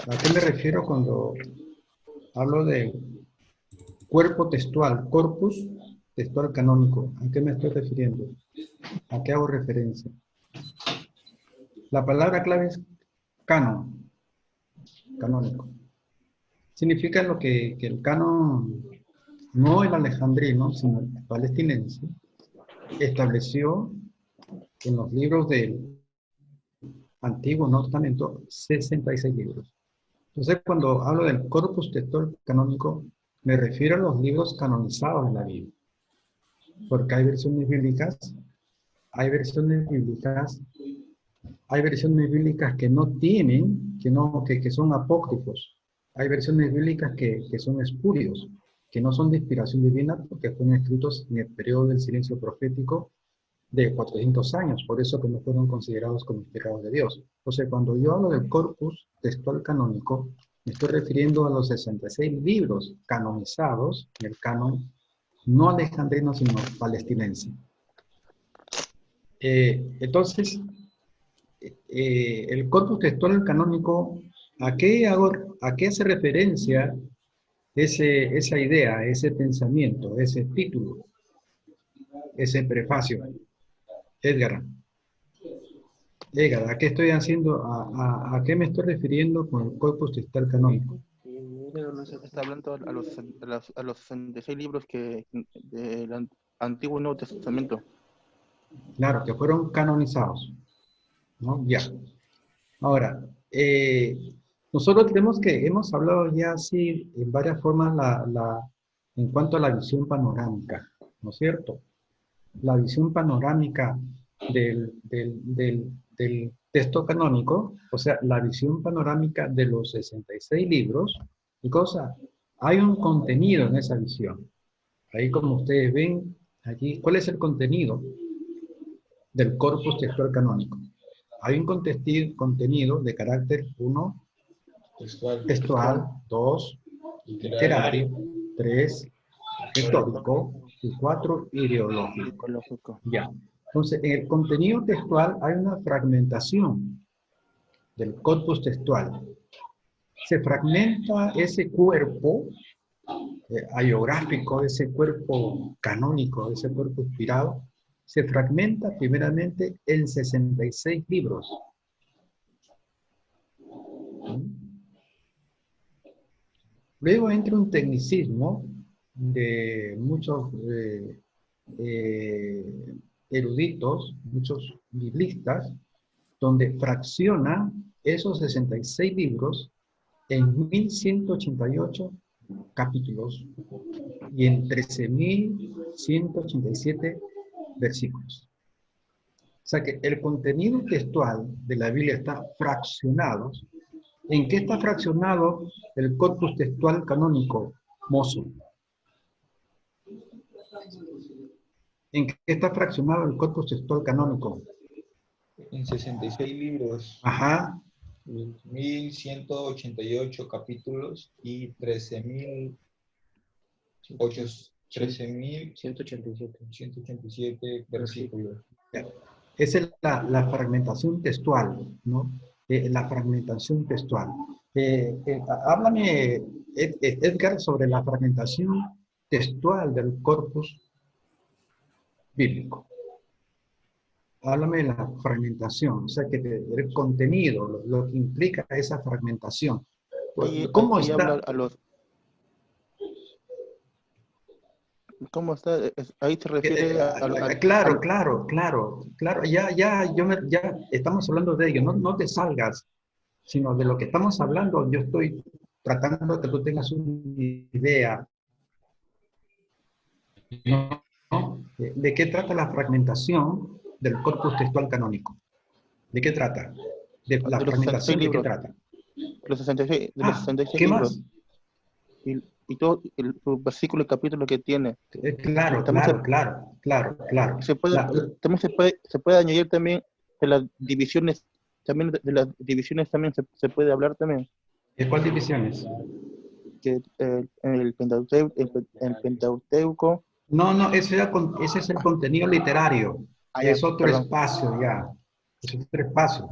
¿A qué me refiero cuando hablo de cuerpo textual, corpus textual canónico? ¿A qué me estoy refiriendo? ¿A qué hago referencia? La palabra clave es canon, canónico. Significa lo que el canon, no el alejandrino, sino el palestinense, estableció en los libros del Antiguo Nuevo Testamento 66 libros. Entonces, cuando hablo del corpus textual canónico, me refiero a los libros canonizados de la Biblia, porque hay versiones bíblicas, hay versiones bíblicas, hay versiones bíblicas que no tienen, que son apócrifos, hay versiones bíblicas que son espurios, que no son de inspiración divina porque fueron escritos en el periodo del silencio profético de 400 años, por eso que no fueron considerados como inspirados de Dios. O sea, cuando yo hablo del corpus textual canónico, me estoy refiriendo a los 66 libros canonizados en el canon, no alejandrino, sino palestinense. Entonces, el corpus textual canónico, ¿a qué hace referencia esa idea, ese pensamiento, ese título, ese prefacio? Edgar, ¿a qué estoy haciendo? ¿A qué me estoy refiriendo con el corpus textual canónico? Está hablando a los 66 libros del Antiguo y Nuevo Testamento. Claro, que fueron canonizados, ¿no? Ya. Ahora, nosotros hemos hablado ya así en varias formas en cuanto a la visión panorámica, ¿no es cierto? La visión panorámica del texto canónico, o sea, la visión panorámica de los 66 libros, y cosa, hay un contenido en esa visión. Ahí como ustedes ven, aquí, ¿cuál es el contenido del corpus textual canónico? Hay un contenido de carácter 1, textual, 2, literario, 3, histórico y 4, ideológico. Ya. Entonces, en el contenido textual hay una fragmentación del corpus textual. Se fragmenta ese cuerpo hagiográfico, ese cuerpo canónico, ese cuerpo inspirado, se fragmenta primeramente en 66 libros. Luego entra un tecnicismo de muchos eruditos, muchos biblistas, donde fracciona esos 66 libros en 1188 capítulos y en 13.187 versículos. O sea que el contenido textual de la Biblia está fraccionado. ¿En qué está fraccionado el corpus textual canónico, mozo? ¿En qué está fraccionado el corpus textual canónico? En 66 libros. Ajá. 1188 capítulos y 13.187 versículos. Esa es la fragmentación textual, ¿no? La fragmentación textual. Háblame, Edgar, sobre la fragmentación textual del corpus bíblico. Háblame de la fragmentación, o sea, que el contenido, lo que implica esa fragmentación. ¿Cómo está? ¿Cómo está? Ahí se refiere Claro. Ya estamos hablando de ello. No te salgas, sino de lo que estamos hablando. Yo estoy tratando de que tú tengas una idea, ¿no? ¿De qué trata la fragmentación del corpus textual canónico? ¿De qué trata? ¿De la fragmentación de qué trata? Los 66, de los 66 ¿qué libros. más? Y todo el versículo y capítulo que tiene. Claro. También se puede añadir también de las divisiones, también se puede hablar también. ¿De cuáles divisiones? Que el Pentateuco. No, ese es el contenido literario. Es otro perdón. espacio ya. Es otro espacio.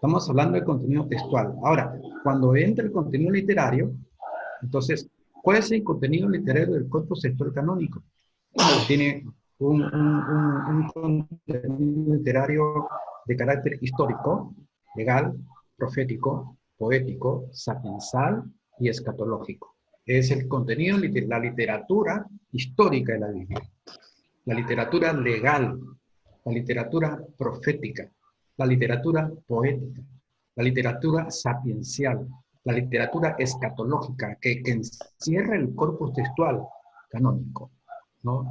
Estamos hablando de contenido textual. Ahora, cuando entra el contenido literario, entonces, ¿cuál es el contenido literario del corpus textual canónico? Tiene un contenido literario de carácter histórico, legal, profético, poético, sapiensal y escatológico. Es el contenido, la literatura histórica de la Biblia, la literatura legal, la literatura profética, la literatura poética, la literatura sapiencial, la literatura escatológica que encierra el corpus textual canónico, ¿no?,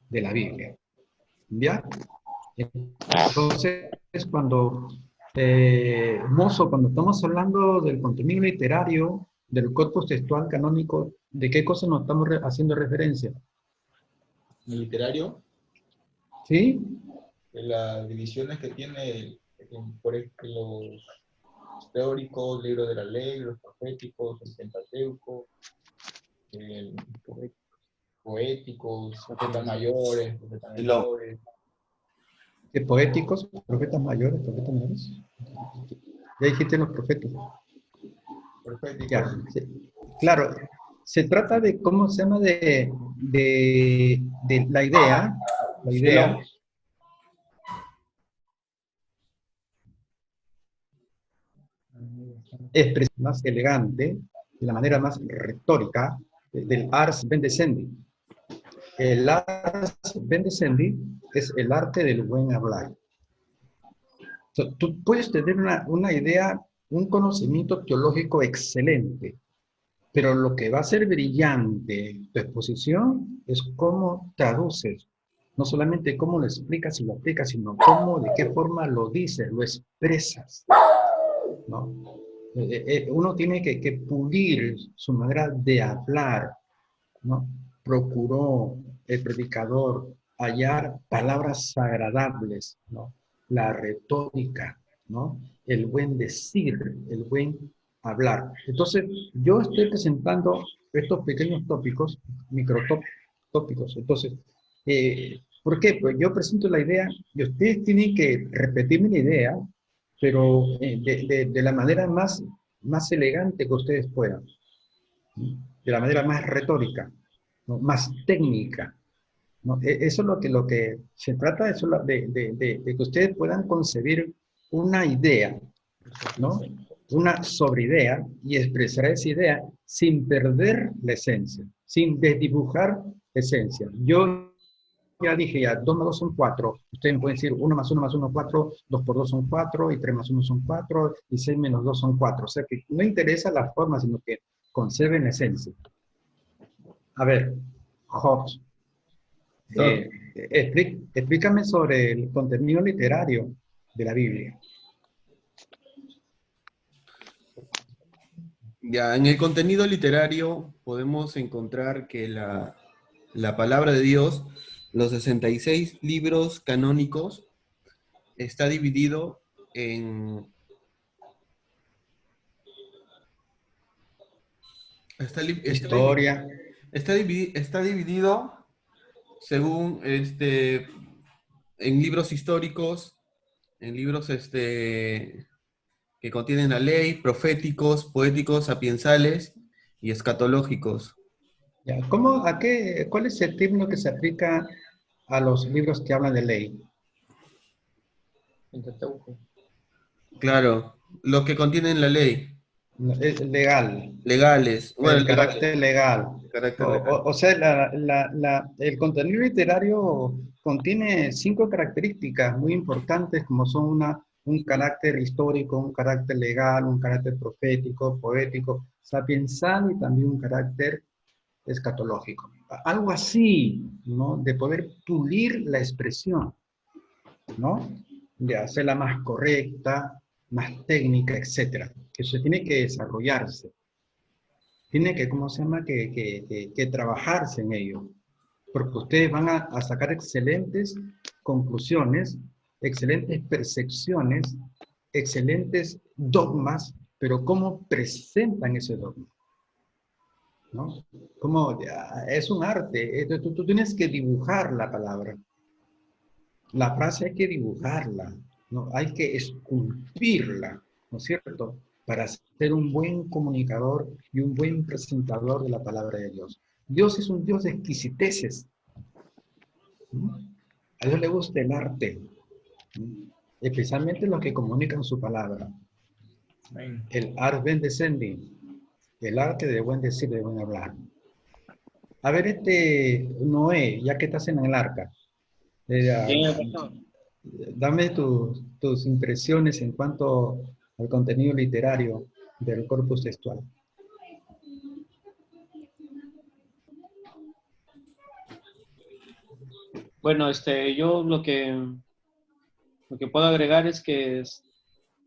de la Biblia. ¿Ya? Entonces, cuando, Mozo, cuando estamos hablando del contenido literario, del corpus textual canónico, ¿de qué cosa nos estamos haciendo referencia? El literario, ¿Sí? de las divisiones que tiene, por ejemplo, los teóricos, libros de la ley, los proféticos, el Pentateuco, el poéticos, profetas mayores, profetas menores. ¿De poéticos, profetas mayores, profetas menores? Ya dijiste los profetas. Proféticos. Ya, sí. Claro, se trata de, ¿cómo se llama? De la idea. La idea. Es más elegante, de la manera más retórica, del ars bendecendi. El ars bendecendi es el arte del buen hablar. O sea, tú puedes tener una idea, un conocimiento teológico excelente, pero lo que va a ser brillante tu exposición es cómo traduces, no solamente cómo lo explicas y lo aplicas, sino cómo, de qué forma lo dices, lo expresas, ¿no? Uno tiene que pulir su manera de hablar, ¿no? Procuró el predicador hallar palabras agradables, ¿no? La retórica, ¿no? El buen decir, el buen hablar. Entonces, yo estoy presentando estos pequeños tópicos, microtópicos. Entonces, ¿por qué? Pues yo presento la idea y ustedes tienen que repetirme la idea, pero de la manera más elegante que ustedes puedan, ¿sí? De la manera más retórica, ¿no?, más técnica, ¿no? Eso es lo que se trata, eso de que ustedes puedan concebir una idea, ¿no?, una sobreidea y expresar esa idea sin perder la esencia, sin desdibujar la esencia. Yo ya dije, ya, 2 más 2 son 4. Ustedes me pueden decir 1 más 1 más 1 es 4, 2 por 2 son 4, y 3 más 1 son 4, y 6 menos 2 son 4. O sea que no interesa la forma, sino que conserven la esencia. A ver, Hobbes, explícame sobre el contenido literario de la Biblia. Ya, en el contenido literario podemos encontrar que la palabra de Dios, los 66 libros canónicos, está dividido en... Historia. Está dividido según en libros históricos, en libros que contienen la ley, proféticos, poéticos, sapiensales y escatológicos. Ya, ¿cuál es el término que se aplica a los libros que hablan de ley? Claro, lo que contienen la ley. Es legal. Legales. Bueno, El carácter legal. carácter legal. O sea, el contenido literario contiene 5 características muy importantes, como son un carácter histórico, un carácter legal, un carácter profético, poético, sapiensal y también un carácter escatológico. Algo así, ¿no? De poder pulir la expresión, ¿no? De hacerla más correcta, más técnica, etcétera. Eso tiene que desarrollarse. Tiene que, ¿cómo se llama? Que trabajarse en ello. Porque ustedes van a sacar excelentes conclusiones, excelentes percepciones, excelentes dogmas, pero ¿cómo presentan ese dogma? ¿No? Es un arte, tú tienes que dibujar la palabra. La frase hay que dibujarla, ¿no? Hay que esculpirla, ¿no es cierto? Para ser un buen comunicador y un buen presentador de la palabra de Dios. Dios es un Dios de exquisiteces. A Dios le gusta el arte, especialmente los que comunican su palabra. Amén. El art bendecendi, el arte de buen decir, de buen hablar. A ver, Noé, ya que estás en el arca, dame tus impresiones en cuanto al contenido literario del corpus textual. Bueno, yo lo que puedo agregar es que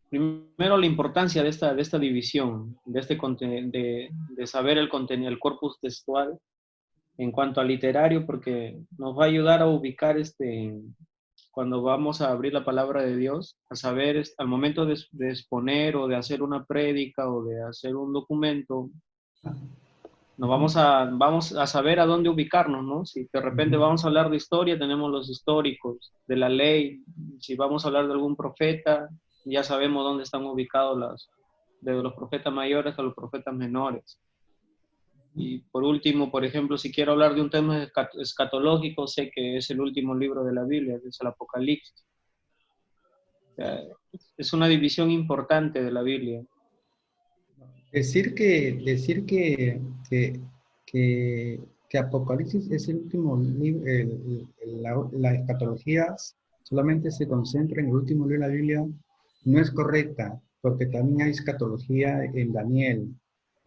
primero la importancia de esta división, de saber el contenido, el corpus textual en cuanto a literario, porque nos va a ayudar a ubicar cuando vamos a abrir la palabra de Dios, a saber al momento de exponer o de hacer una prédica o de hacer un documento, vamos a saber a dónde ubicarnos, ¿no? Si de repente vamos a hablar de historia, tenemos los históricos, de la ley. Si vamos a hablar de algún profeta, ya sabemos dónde están ubicados de los profetas mayores a los profetas menores. Y por último, por ejemplo, si quiero hablar de un tema escatológico, sé que es el último libro de la Biblia, que es el Apocalipsis. O sea, es una división importante de la Biblia. Decir que Apocalipsis es el último libro, la escatología solamente se concentra en el último libro de la Biblia, no es correcta, porque también hay escatología en Daniel.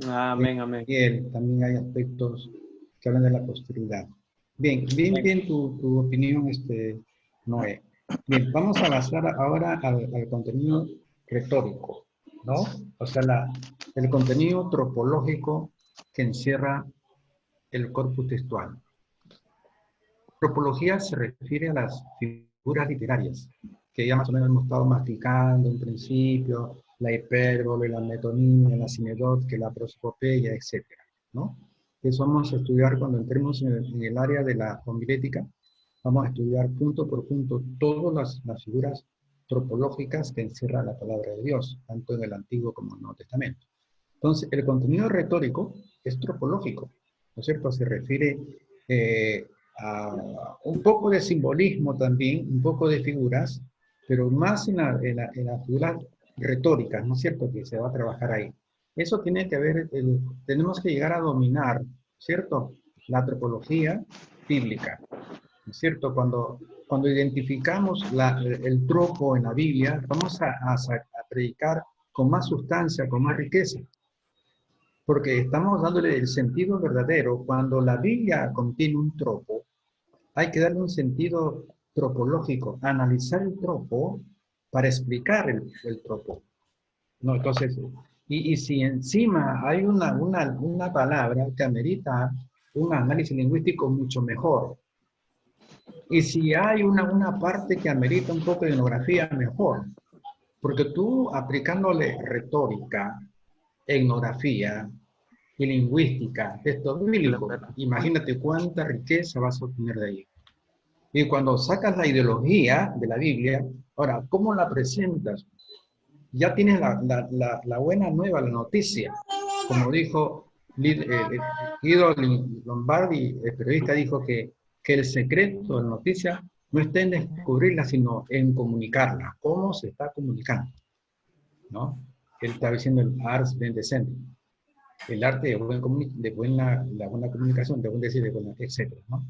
Amén, amén. También hay aspectos que hablan de la posteridad. Bien tu opinión, Noé. Bien, vamos a pasar ahora al contenido retórico, ¿no? O sea, el contenido tropológico que encierra el corpus textual. Tropología se refiere a las figuras literarias, que ya más o menos hemos estado masticando en principio, la hipérbole, la metonimia, la sinedótica, la prosopopeya, etc., ¿no? Eso vamos a estudiar cuando entremos en el área de la homilética. Vamos a estudiar punto por punto todas las figuras tropológicas que encierra la palabra de Dios, tanto en el Antiguo como en el Nuevo Testamento. Entonces, el contenido retórico es tropológico, ¿no es cierto? Se refiere a un poco de simbolismo también, un poco de figuras, pero más en las figuras retóricas, ¿no es cierto?, que se va a trabajar ahí. Eso tiene que ver, tenemos que llegar a dominar, ¿cierto?, la tropología bíblica, ¿no es cierto? Cuando identificamos el tropo en la Biblia, vamos a predicar con más sustancia, con más riqueza, porque estamos dándole el sentido verdadero. Cuando la Biblia contiene un tropo, hay que darle un sentido tropológico, analizar el tropo para explicar el tropo, ¿no? Entonces, y si encima hay una palabra que amerita un análisis lingüístico mucho mejor, y si hay una parte que amerita un poco de etnografía, mejor, porque tú aplicándole retórica, etnografía y lingüística, texto bíblico, imagínate cuánta riqueza vas a obtener de ahí. Y cuando sacas la ideología de la Biblia, ahora, ¿cómo la presentas? Ya tienes la buena nueva, la noticia. Como dijo Guido Lombardi, el periodista, dijo que el secreto de la noticia no está en descubrirla, sino en comunicarla. ¿Cómo se está comunicando? ¿No? Él está diciendo el ars bendecendi, el arte de la buena comunicación, de buen decir, de buena, etc., ¿no?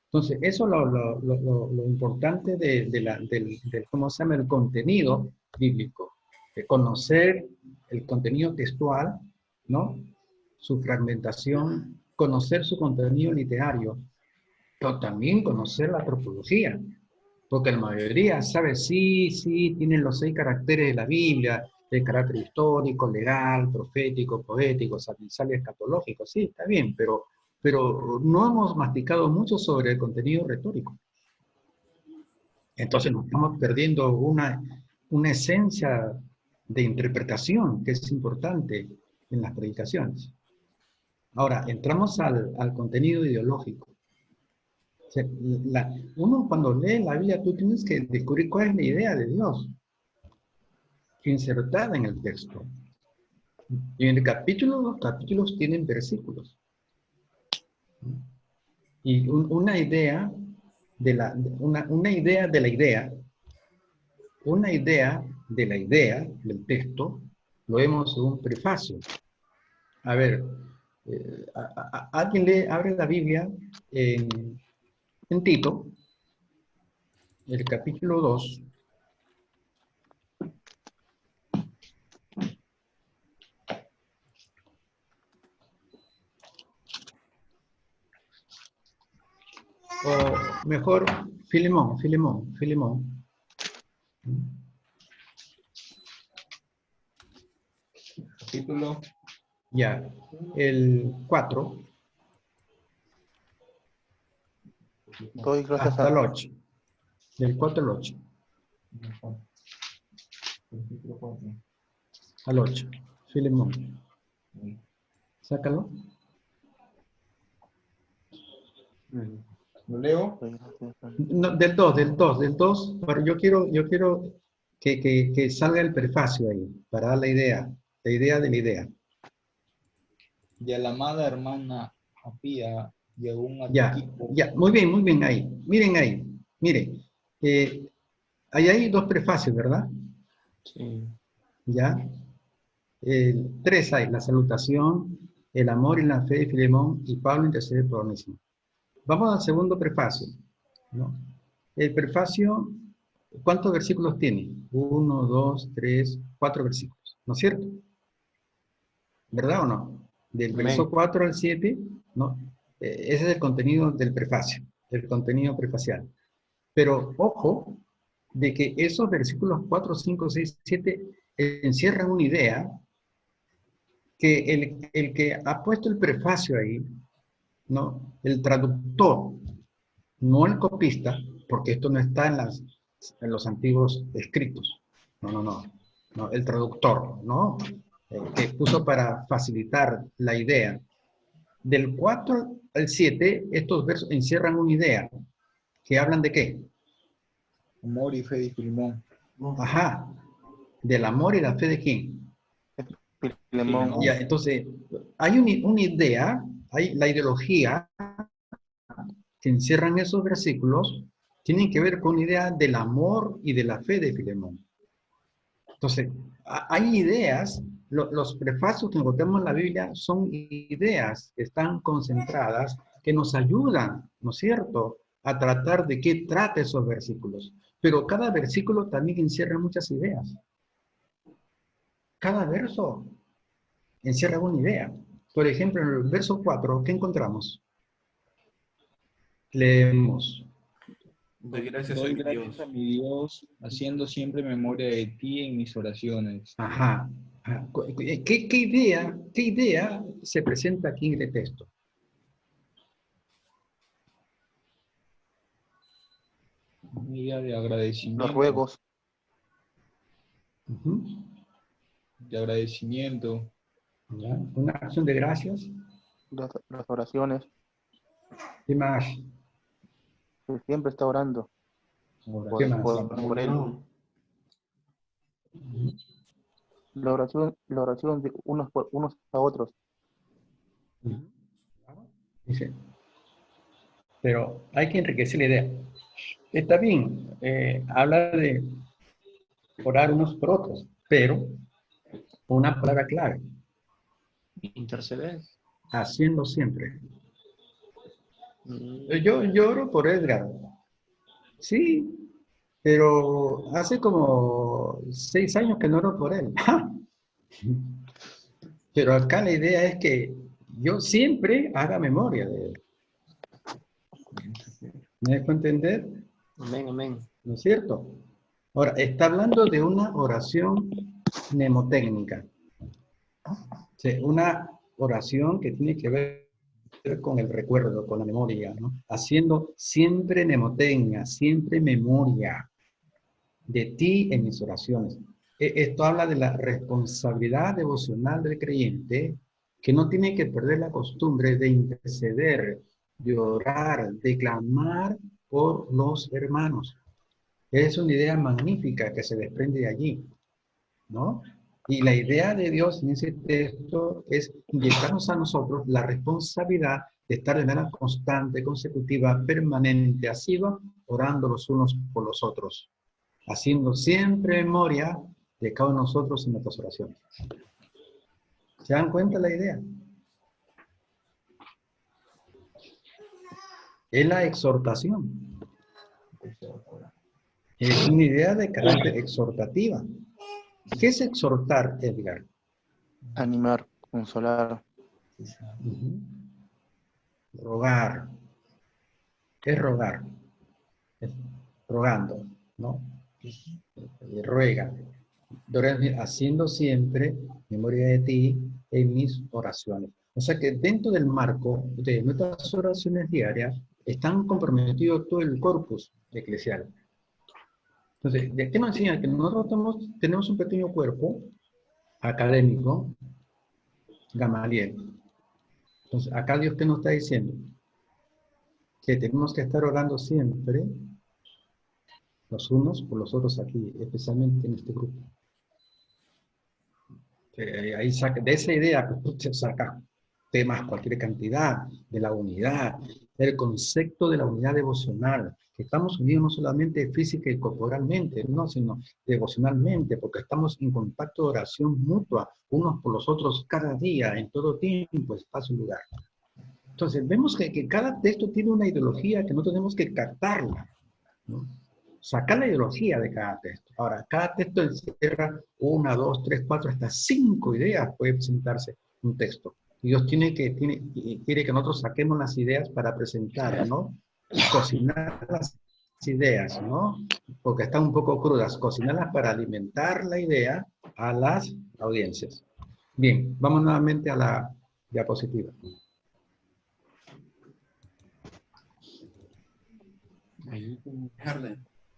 Entonces, eso es lo importante del ¿cómo se llama?, el contenido bíblico, de conocer el contenido textual, ¿no?, su fragmentación, conocer su contenido literario, pero también conocer la tropología, porque la mayoría sabe, sí, tienen los 6 caracteres de la Biblia, el carácter histórico, legal, profético, poético, sapiencial y escatológico, sí, está bien, pero no hemos masticado mucho sobre el contenido retórico. Entonces nos estamos perdiendo una esencia de interpretación que es importante en las predicaciones. Ahora, entramos al contenido ideológico. O sea, uno cuando lee la Biblia, tú tienes que descubrir cuál es la idea de Dios. insertada en el texto. Y en el capítulo, los capítulos tienen versículos. Y una idea de la idea de la idea, una idea de la idea del texto, lo vemos en un prefacio. A ver, alguien abre la Biblia en Tito, el capítulo 2. O mejor, Filemón. Capítulo. Ya, el 4 Doy gracias hasta el a 8. Del 4 al 8. Capítulo 4. Al 8. Filemón. Sácalo. ¿Lo leo? No, del 2. Pero yo quiero que salga el prefacio ahí, para dar la idea de la idea. Y a la amada hermana Apía y aún a Ya, Tíquico. ya, muy bien ahí. Miren ahí, miren. Hay 2 prefacios, ¿verdad? Sí. Ya. 3 hay, la salutación, el amor y la fe de Filemón y Pablo intercede por Onésimo. Vamos al segundo prefacio, ¿no? El prefacio, ¿cuántos versículos tiene? 1, 2, 3, 4 versículos, ¿no es cierto? ¿Verdad o no? Del Amén. verso 4 al 7, ¿no? Ese es el contenido del prefacio, el contenido prefacial. Pero ojo, de que esos versículos 4, 5, 6, 7 encierran una idea que el que ha puesto el prefacio ahí, ¿no? El traductor, no el copista, porque esto no está en los antiguos escritos. No, el traductor, ¿no? Que puso para facilitar la idea. Del 4 al 7, estos versos encierran una idea, que hablan de ¿qué? Amor y fe de Filemón. Ajá, del amor y la fe de quién. Filemón. Ya, entonces, hay una idea, hay la ideología que encierran esos versículos, tienen que ver con una idea del amor y de la fe de Filemón. Entonces, hay ideas, los prefacios que encontramos en la Biblia son ideas que están concentradas, que nos ayudan, ¿no es cierto?, a tratar de qué trata esos versículos. Pero cada versículo también encierra muchas ideas. Cada verso encierra una idea. Por ejemplo, en el verso 4, ¿qué encontramos? Leemos. Doy gracias a Doy mi gracias Dios. a mi Dios, haciendo siempre memoria de ti en mis oraciones. Ajá. ¿Qué idea se presenta aquí en el texto? Un día de agradecimiento. Los ruegos. Ujú. De agradecimiento. ¿Ya? Una acción de gracias. Las oraciones. ¿Qué más? Que siempre está orando ¿Qué más? por él. La oración de unos a otros. Dice, pero hay que enriquecer la idea. Está bien, habla de orar unos por otros, pero una palabra clave, Interceder. haciendo siempre. Yo oro por Edgar. Sí, pero hace como 6 años que no oro por él. Pero acá la idea es que yo siempre haga memoria de él. ¿Me dejo entender? Amén, amén. ¿No es cierto? Ahora, está hablando de una oración mnemotécnica. Sí, una oración que tiene que ver con el recuerdo, con la memoria, ¿no? Haciendo siempre mnemotecnia, siempre memoria de ti en mis oraciones. Esto habla de la responsabilidad devocional del creyente, que no tiene que perder la costumbre de interceder, de orar, de clamar por los hermanos. Es una idea magnífica que se desprende de allí. ¿no? Y la idea de Dios en ese texto es inyectarnos a nosotros la responsabilidad de estar de manera constante, consecutiva, permanente, asidua, orando los unos por los otros, haciendo siempre memoria de cada uno de nosotros en nuestras oraciones. ¿Se dan cuenta la idea? Es la exhortación. Es una idea de carácter exhortativa. ¿Qué es exhortar, Edgar? Animar, consolar. Ujú. Rogar. ¿Qué es rogar? Es rogando, ¿no? Ruega. Haciendo siempre memoria de ti en mis oraciones. O sea que dentro del marco de nuestras oraciones diarias están comprometidos todo el corpus eclesial. Entonces, ¿de qué nos enseña? Que nosotros tenemos un pequeño cuerpo académico, Gamaliel. Entonces, acá Dios, ¿qué nos está diciendo? Que tenemos que estar orando siempre los unos por los otros aquí, especialmente en este grupo. Ahí saca, de esa idea, pues, se saca temas, cualquier cantidad, de la unidad, el concepto de la unidad devocional, que estamos unidos no solamente física y corporalmente, no, sino devocionalmente, porque estamos en contacto de oración mutua, unos por los otros cada día, en todo tiempo, espacio y lugar. Entonces, vemos que cada texto tiene una ideología que no tenemos que captarla, ¿no? Sacar la ideología de cada texto. Ahora, cada texto encierra 1, 2, 3, 4, hasta 5 ideas puede presentarse un texto. Y Dios quiere que nosotros saquemos las ideas para presentar, ¿no? Cocinar las ideas, ¿no? Porque están un poco crudas. Cocinarlas para alimentar la idea a las audiencias. Bien, vamos nuevamente a la diapositiva.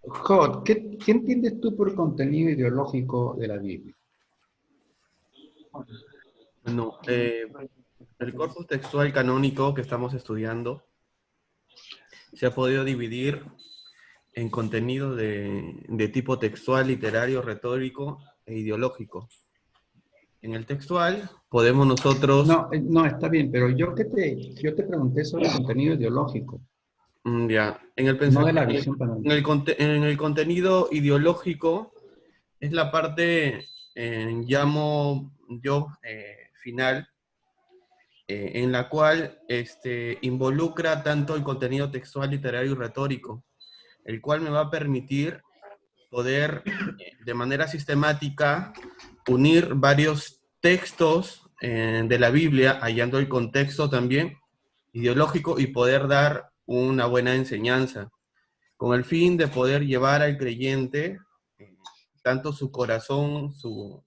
Jod, ¿qué entiendes tú por contenido ideológico de la Biblia? Bueno, el corpus textual canónico que estamos estudiando se ha podido dividir en contenido de tipo textual, literario, retórico e ideológico. En el textual podemos nosotros... No, está bien, pero yo te pregunté sobre el contenido ideológico, Ya, en el no de la pensamiento, visión canónica. en el contenido ideológico es la parte, llamo yo, final, en la cual involucra tanto el contenido textual, literario y retórico, el cual me va a permitir poder de manera sistemática unir varios textos de la Biblia, hallando el contexto también ideológico y poder dar una buena enseñanza, con el fin de poder llevar al creyente tanto su corazón, su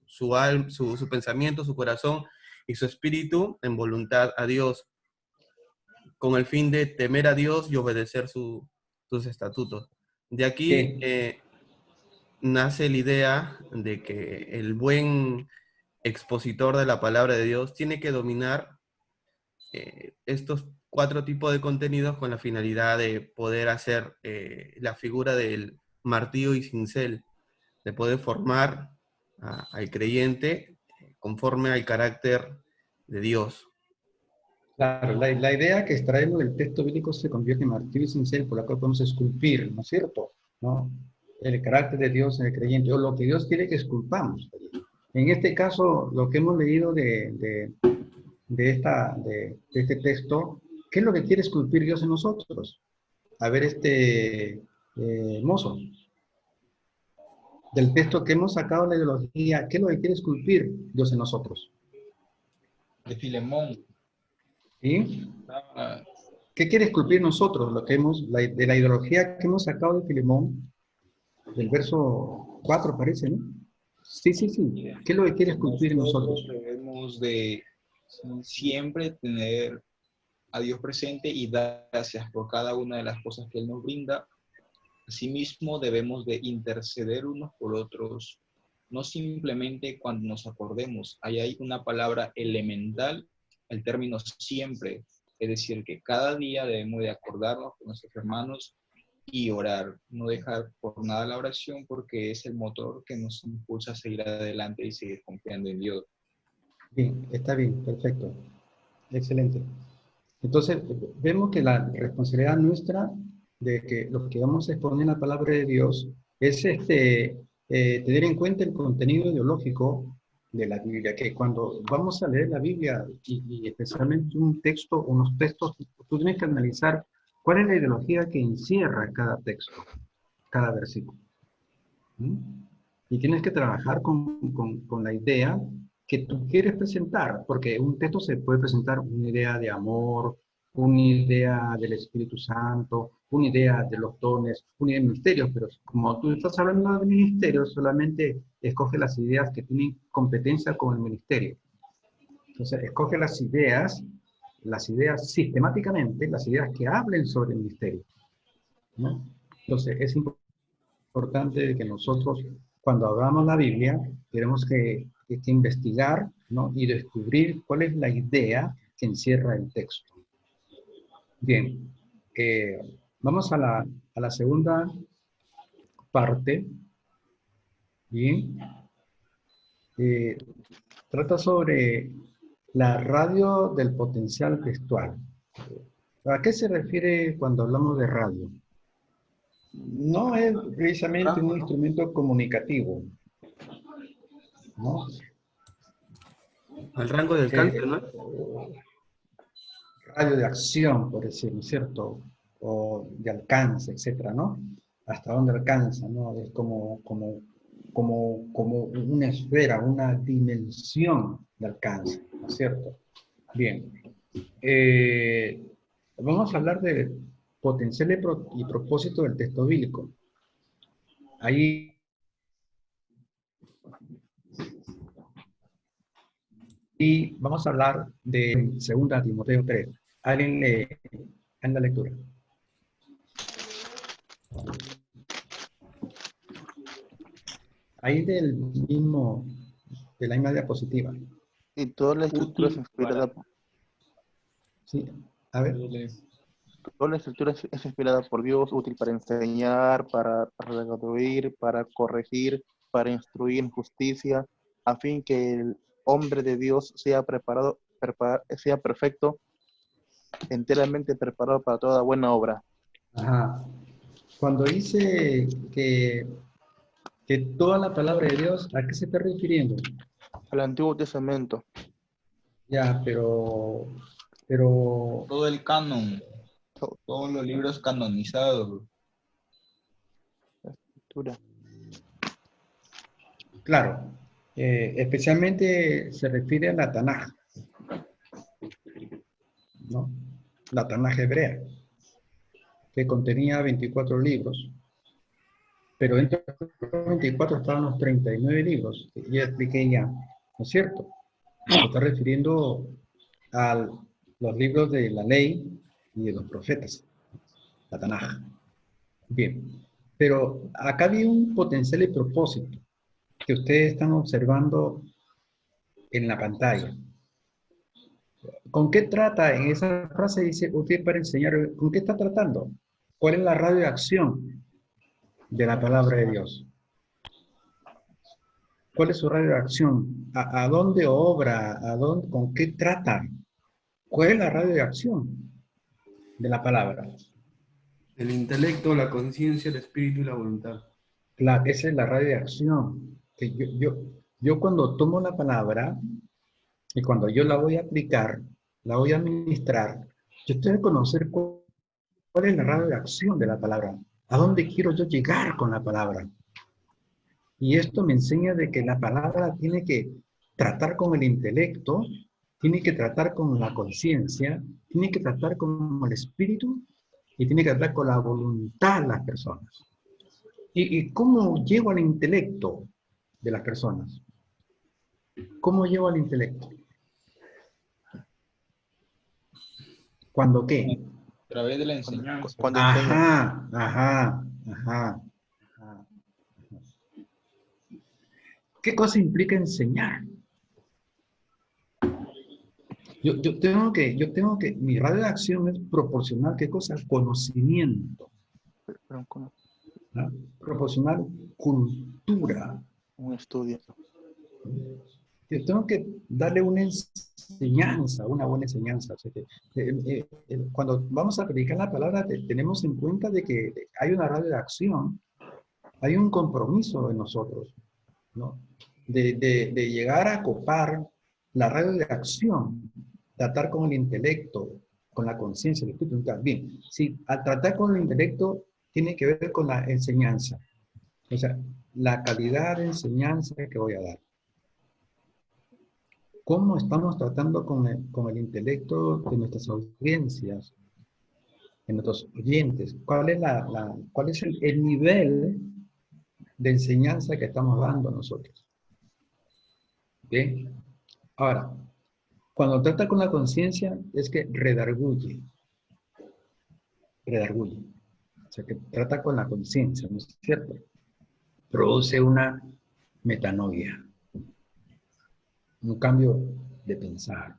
pensamiento, su corazón y su espíritu en voluntad a Dios, con el fin de temer a Dios y obedecer sus estatutos. De aquí nace la idea de que el buen expositor de la palabra de Dios tiene que dominar estos 4 tipos de contenidos con la finalidad de poder hacer la figura del martillo y cincel, de poder formar al creyente conforme al carácter de Dios. Claro, la idea que extraemos del texto bíblico se convierte en martillo y cincel por la cual podemos esculpir, ¿no es cierto? ¿No? El carácter de Dios en el creyente, o lo que Dios quiere que esculpamos. En este caso, lo que hemos leído de este texto, ¿qué es lo que quiere esculpir Dios en nosotros? A ver, mozo, del texto que hemos sacado la ideología, ¿qué es lo que quiere esculpir Dios en nosotros? De Filemón. ¿Sí? ¿Qué quiere esculpir nosotros? De la ideología que hemos sacado de Filemón, del verso 4 parece, ¿no? Sí. ¿Qué es lo que quiere esculpir en nosotros? Debemos de siempre tener a Dios presente y dar gracias por cada una de las cosas que Él nos brinda. Asimismo, debemos de interceder unos por otros, no simplemente cuando nos acordemos. Ahí hay una palabra elemental, el término siempre, es decir, que cada día debemos de acordarnos con nuestros hermanos y orar, no dejar por nada la oración porque es el motor que nos impulsa a seguir adelante y seguir confiando en Dios. Bien, está bien, perfecto. Excelente. Entonces, vemos que la responsabilidad nuestra de que lo que vamos a exponer en la palabra de Dios es tener en cuenta el contenido ideológico de la Biblia, que cuando vamos a leer la Biblia y especialmente un texto, unos textos, tú tienes que analizar cuál es la ideología que encierra cada texto, cada versículo. ¿Mm? Y tienes que trabajar con la idea que tú quieres presentar, porque un texto se puede presentar una idea de amor, una idea del Espíritu Santo, una idea de los dones, una idea de misterios, pero como tú estás hablando de ministerios, solamente escoge las ideas que tienen competencia con el ministerio. Entonces, escoge las ideas sistemáticamente, las ideas que hablen sobre el ministerio, ¿no? Entonces, es importante que nosotros, cuando hablamos la Biblia, tenemos que investigar, ¿no? Y descubrir cuál es la idea que encierra el texto. Bien, vamos a la segunda parte. Bien, trata sobre la radio del potencial textual. ¿A qué se refiere cuando hablamos de radio? No es precisamente un instrumento comunicativo, ¿no? Al rango de alcance, ¿no? Radio de acción, por decirlo, ¿cierto? O de alcance, etcétera, ¿no? Hasta dónde alcanza, ¿no? Es como una esfera, una dimensión de alcance, ¿no es cierto? Bien. Vamos a hablar de potencial y propósito del texto bíblico. Ahí y vamos a hablar de 2 Timoteo 3. ¿Alguien lee en la lectura? Ahí de la misma diapositiva. Y toda la escritura es inspirada, Sí, a ver. toda la escritura es inspirada por Dios, útil para enseñar, para redarguir, para corregir, para instruir en justicia, a fin que el hombre de Dios sea sea perfecto, enteramente preparado para toda buena obra. Ajá. Cuando dice que toda la palabra de Dios, ¿a qué se está refiriendo? Al Antiguo Testamento. Ya, pero Todo el canon, todos los libros canonizados. Escritura. claro, especialmente se refiere a la Tanaj, ¿no? La Tanaj hebrea, que contenía 24 libros, pero entre los 24 estaban los 39 libros, que ya expliqué ya, ¿no es cierto? Se está refiriendo a los libros de la ley y de los profetas, la Tanaj. Bien, pero acá había un potencial y propósito que ustedes están observando en la pantalla. ¿Con qué trata? En esa frase dice, usted para enseñar, ¿con qué está tratando? ¿Cuál es la radio de acción de la palabra de Dios? ¿Cuál es su radio de acción? ¿A dónde obra? ¿Con qué trata? ¿Cuál es la radio de acción de la palabra? El intelecto, la conciencia, el espíritu y la voluntad. Claro, esa es la radio de acción. Que yo cuando tomo la palabra y cuando yo la voy a aplicar, la voy a administrar, yo tengo que conocer cuál es la radio de acción de la palabra. ¿A dónde quiero yo llegar con la palabra? Y esto me enseña de que la palabra tiene que tratar con el intelecto, tiene que tratar con la conciencia, tiene que tratar con el espíritu y tiene que tratar con la voluntad de las personas. ¿Y cómo llego al intelecto de las personas? ¿Cómo llego al intelecto? ¿Cuándo qué? A través de la enseñanza. Cuando enseña. Ajá. ¿Qué cosa implica enseñar? Yo tengo que, mi radio de acción es proporcional, ¿qué cosa? Conocimiento. ¿Ah? Proporcionar cultura. Un estudio. Yo tengo que darle una enseñanza, una buena enseñanza. O sea, cuando vamos a predicar la palabra, tenemos en cuenta de que hay una radio de acción, hay un compromiso en nosotros, ¿no? De llegar a copar la radio de acción, tratar con el intelecto, con la conciencia, el espíritu. Bien, sí, al tratar con el intelecto tiene que ver con la enseñanza. O sea, la calidad de enseñanza que voy a dar. ¿Cómo estamos tratando con el intelecto de nuestras audiencias, de nuestros oyentes? ¿Cuál es el nivel de enseñanza que estamos dando nosotros? Bien. Ahora, cuando trata con la conciencia, es que redarguye. Redarguye. O sea, que trata con la conciencia, ¿no es cierto? Produce una metanoia. Un cambio de pensar.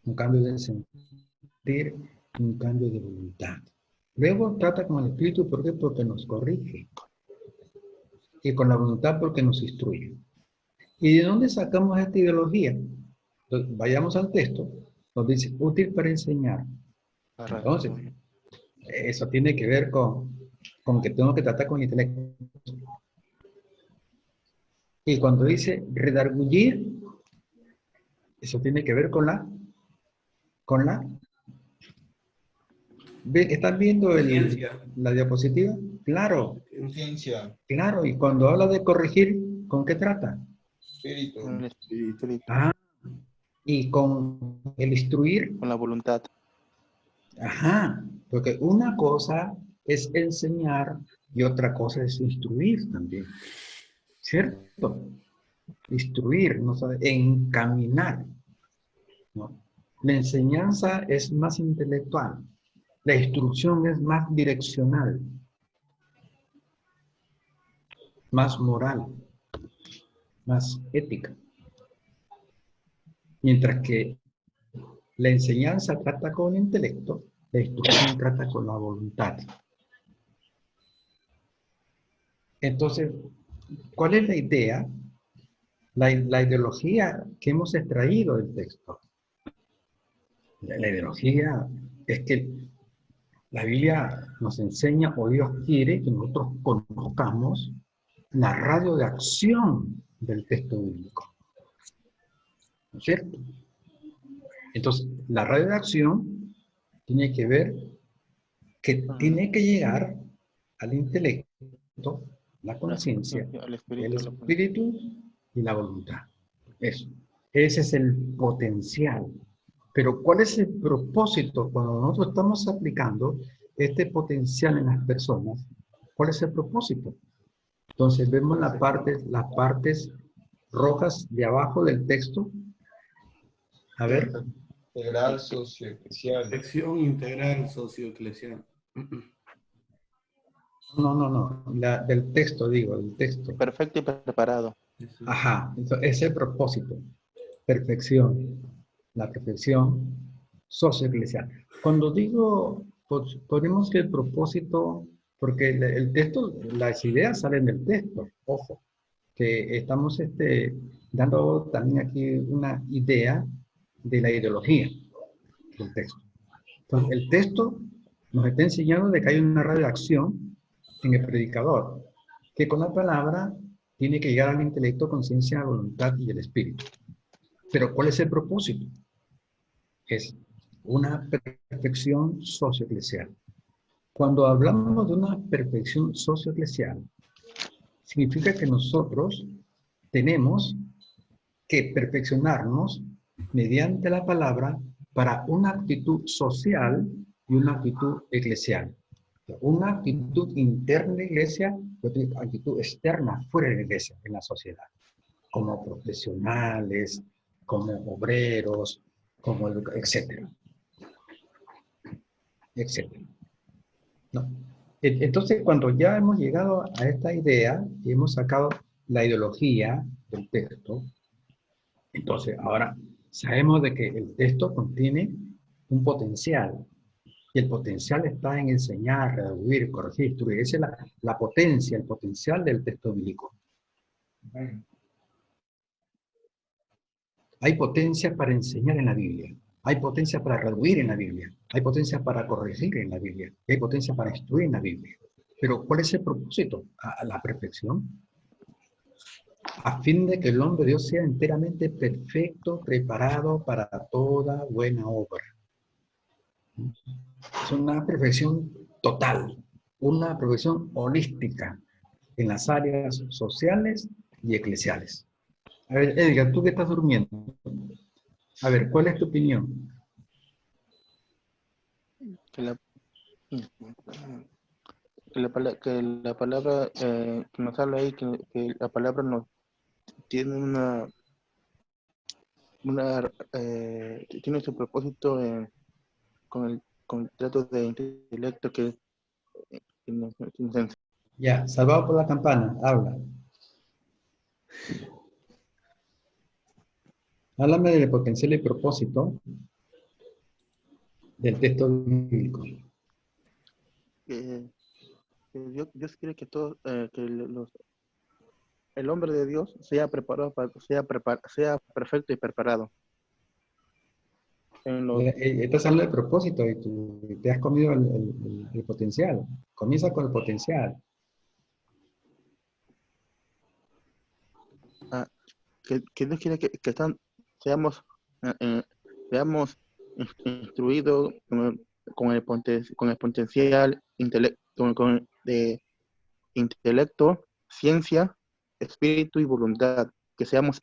Un cambio de sentir, un cambio de voluntad. Luego trata con el espíritu, ¿por qué? Porque nos corrige. Y con la voluntad porque nos instruye. ¿Y de dónde sacamos esta ideología? Entonces, vayamos al texto, nos dice, útil para enseñar. Entonces, eso tiene que ver con que tengo que tratar con el intelecto. Y cuando dice redargullir, eso tiene que ver con la ¿están viendo la diapositiva? Claro, Conciencia, claro. Y cuando habla de corregir, ¿con qué trata? espíritu, Ah, y con el instruir. Con la voluntad. Ajá, porque una cosa es enseñar y otra cosa es instruir también. ¿Cierto? Instruir, no sabe, encaminar, ¿no? La enseñanza es más intelectual. La instrucción es más direccional, más moral, más ética. Mientras que la enseñanza trata con el intelecto, la instrucción trata con la voluntad. Entonces, ¿cuál es la idea? La ideología que hemos extraído del texto. La ideología es que la Biblia nos enseña, o Dios quiere, que nosotros conozcamos la radio de acción del texto bíblico. ¿No es cierto? Entonces, la radio de acción tiene que ver que tiene que llegar al intelecto, la conciencia, El el espíritu. espíritu y la voluntad. Eso. Ese es el potencial. Pero ¿cuál es el propósito cuando nosotros estamos aplicando este potencial en las personas? ¿Cuál es el propósito? Entonces vemos las partes rojas de abajo del texto. A ver. integral, socioeclesial. Sección integral socioeclesial. No. Del texto, digo, del texto. Perfecto y preparado. Ajá. Entonces, ese es el propósito. Perfección. La perfección socioeclesial. Cuando digo, pues, ponemos que el propósito, porque el texto, las ideas salen del texto, ojo, que estamos dando también aquí una idea de la ideología del texto. Entonces, el texto nos está enseñando de que hay una redacción en el predicador, que con la palabra tiene que llegar al intelecto, conciencia, voluntad y el espíritu. Pero ¿cuál es el propósito? Es una perfección socioeclesial. Cuando hablamos de una perfección socioeclesial, significa que nosotros tenemos que perfeccionarnos mediante la palabra para una actitud social y una actitud eclesial. Una actitud interna de la iglesia y otra actitud externa fuera de la iglesia, en la sociedad. Como profesionales, como obreros, como etcétera. Etcétera. ¿No? Entonces, cuando ya hemos llegado a esta idea y hemos sacado la ideología del texto, entonces ahora sabemos de que el texto contiene un potencial. Y el potencial está en enseñar, redarguir, corregir, instruir. Esa es la potencia, el potencial del texto bíblico. Hay potencia para enseñar en la Biblia. Hay potencia para redarguir en la Biblia. Hay potencia para corregir en la Biblia. Y hay potencia para instruir en la Biblia. Pero ¿cuál es el propósito? A la perfección. A fin de que el hombre de Dios sea enteramente perfecto, preparado para toda buena obra. Es una perfección total, una perfección holística en las áreas sociales y eclesiales. A ver, Edgar, tú que estás durmiendo, a ver, ¿cuál es tu opinión? Que la palabra que nos habla ahí, que la palabra nos tiene tiene su propósito con el trato de intelecto que nos enseña. Ya, salvado por la campana, habla. Háblame del potencial y propósito del texto bíblico. Dios quiere que todos, el hombre de Dios sea preparado, sea perfecto y preparado. Estás hablando de propósito y tú te has comido el potencial. Comienza con el potencial. Que Dios quiere que seamos instruidos con el potencial de intelecto, ciencia, espíritu y voluntad. Que seamos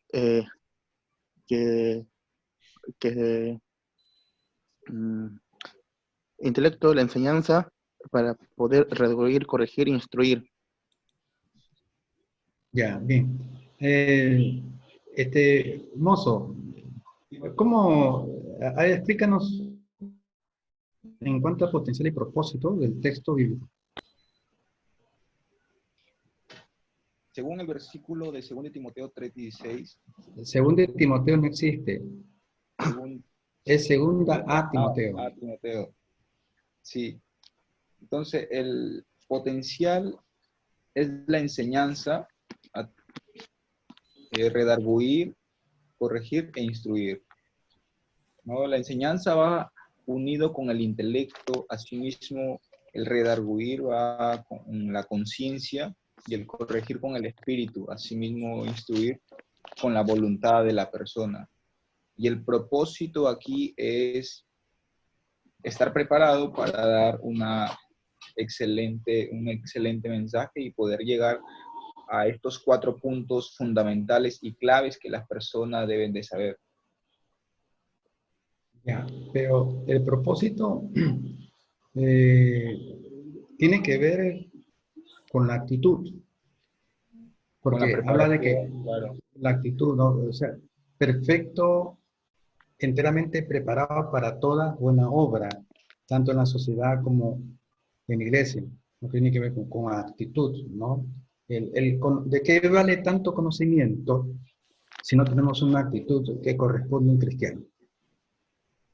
intelecto, la enseñanza para poder redarguir, corregir e instruir. Ya, bien. Mozo, ¿cómo? Explícanos en cuanto a potencial y propósito del texto bíblico. Según el versículo de 2 Timoteo 3:16. Según de Timoteo no existe. Es segunda a Timoteo. A Timoteo. Sí. Entonces, el potencial es la enseñanza, redarguir, corregir e instruir. ¿No? La enseñanza va unido con el intelecto, asimismo el redarguir va con la conciencia y el corregir con el espíritu, asimismo instruir con la voluntad de la persona. Y el propósito aquí es estar preparado para dar un excelente mensaje y poder llegar a estos 4 puntos fundamentales y claves que las personas deben de saber. Ya, pero el propósito tiene que ver con la actitud. Porque habla de que claro, la actitud, ¿no? O sea, perfecto, enteramente preparado para toda buena obra, tanto en la sociedad como en la iglesia. No tiene que ver con actitud, ¿no? ¿De qué vale tanto conocimiento si no tenemos una actitud que corresponde a un cristiano?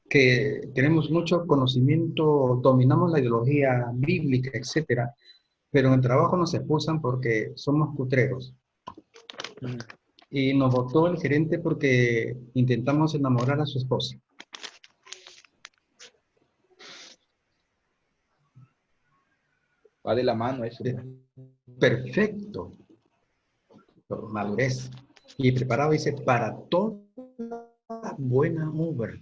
Que tenemos mucho conocimiento, dominamos la ideología bíblica, etcétera, pero en el trabajo nos expulsan porque somos cutreros. Y nos votó el gerente porque intentamos enamorar a su esposa. va de la mano eso. Perfecto. Madurez. Y preparado, dice, para toda buena obra,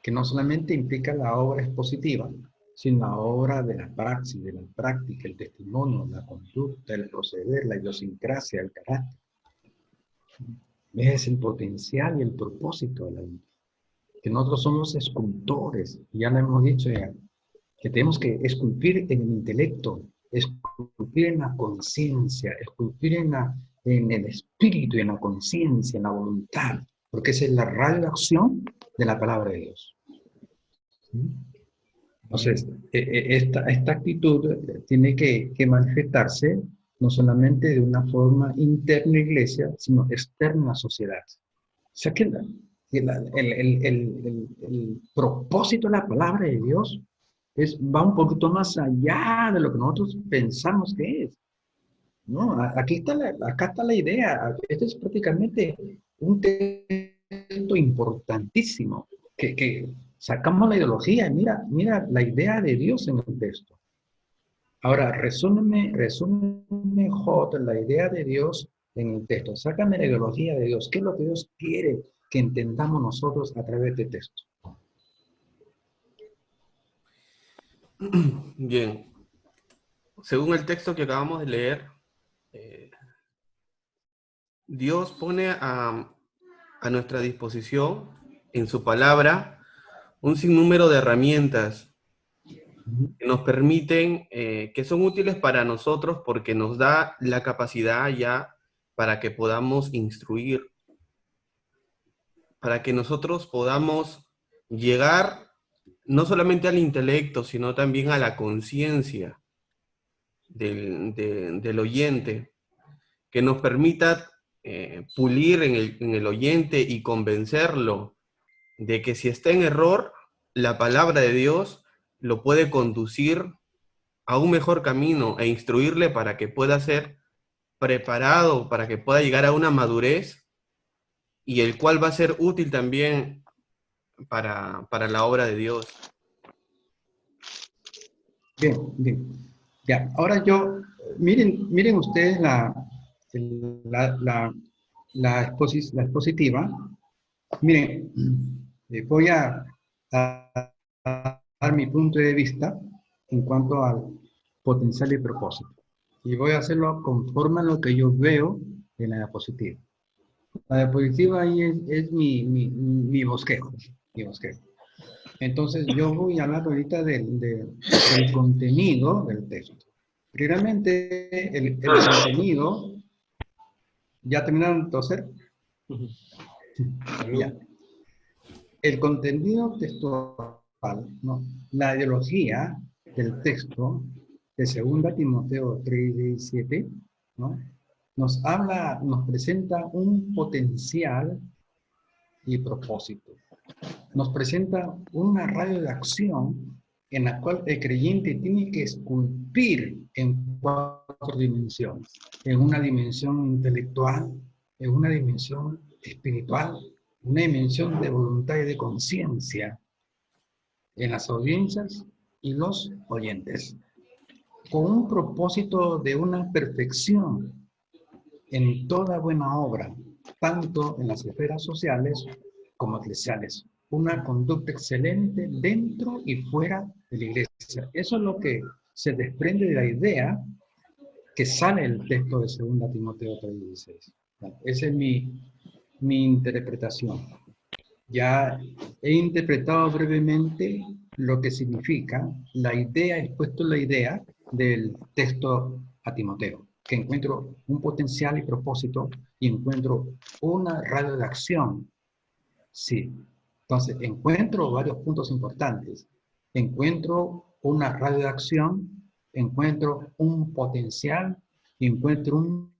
que no solamente implica la obra expositiva, sino la obra de la praxis, de la práctica, el testimonio, la conducta, el proceder, la idiosincrasia, el carácter. Es el potencial y el propósito de la vida. Que nosotros somos escultores, ya lo hemos dicho ya, que tenemos que esculpir en el intelecto, esculpir en la conciencia, esculpir en el espíritu, en la conciencia, en la voluntad, porque esa es la redacción de la palabra de Dios. Entonces, esta actitud tiene que manifestarse no solamente de una forma interna a la iglesia, sino externa a la sociedad. O sea que el propósito de la palabra de Dios va un poquito más allá de lo que nosotros pensamos que es. No, acá está la idea. Este es prácticamente un texto importantísimo, que sacamos la ideología. Mira la idea de Dios en el texto. Ahora, resúmeme J, la idea de Dios en el texto. Sácame la ideología de Dios. ¿Qué es lo que Dios quiere que entendamos nosotros a través de texto? Bien, según el texto que acabamos de leer, Dios pone a nuestra disposición en su palabra un sinnúmero de herramientas que nos permiten, que son útiles para nosotros porque nos da la capacidad ya para que podamos instruir, para que nosotros podamos llegar no solamente al intelecto, sino también a la conciencia del oyente, que nos permita pulir en el oyente y convencerlo de que si está en error, la palabra de Dios lo puede conducir a un mejor camino e instruirle para que pueda ser preparado, para que pueda llegar a una madurez y el cual va a ser útil también para la obra de Dios. Bien. Ya, ahora miren ustedes la expositiva. Miren, voy a dar mi punto de vista en cuanto al potencial y propósito. Y voy a hacerlo conforme a lo que yo veo en la diapositiva. La diapositiva ahí es mi bosquejo. Entonces, yo voy a hablar ahorita del contenido del texto. Primeramente, el contenido, ¿ya terminaron de toser? Ya. El contenido textual, ¿no? La ideología del texto de 2 Timoteo 3:17, ¿no? Nos presenta un potencial y propósito. Nos presenta una radio de acción en la cual el creyente tiene que esculpir en 4 dimensiones. En una dimensión intelectual, en una dimensión espiritual, una dimensión de voluntad y de conciencia en las audiencias y los oyentes, con un propósito de una perfección en toda buena obra, tanto en las esferas sociales como eclesiales. Una conducta excelente dentro y fuera de la iglesia. Eso es lo que se desprende de la idea que sale el texto de 2 Timoteo 3:16. Esa es mi interpretación. Ya he interpretado brevemente lo que significa la idea, he expuesto la idea del texto a Timoteo, que encuentro un potencial y propósito y encuentro una radio de acción. Sí. Entonces, encuentro varios puntos importantes. Encuentro una radio de acción, encuentro un potencial, encuentro un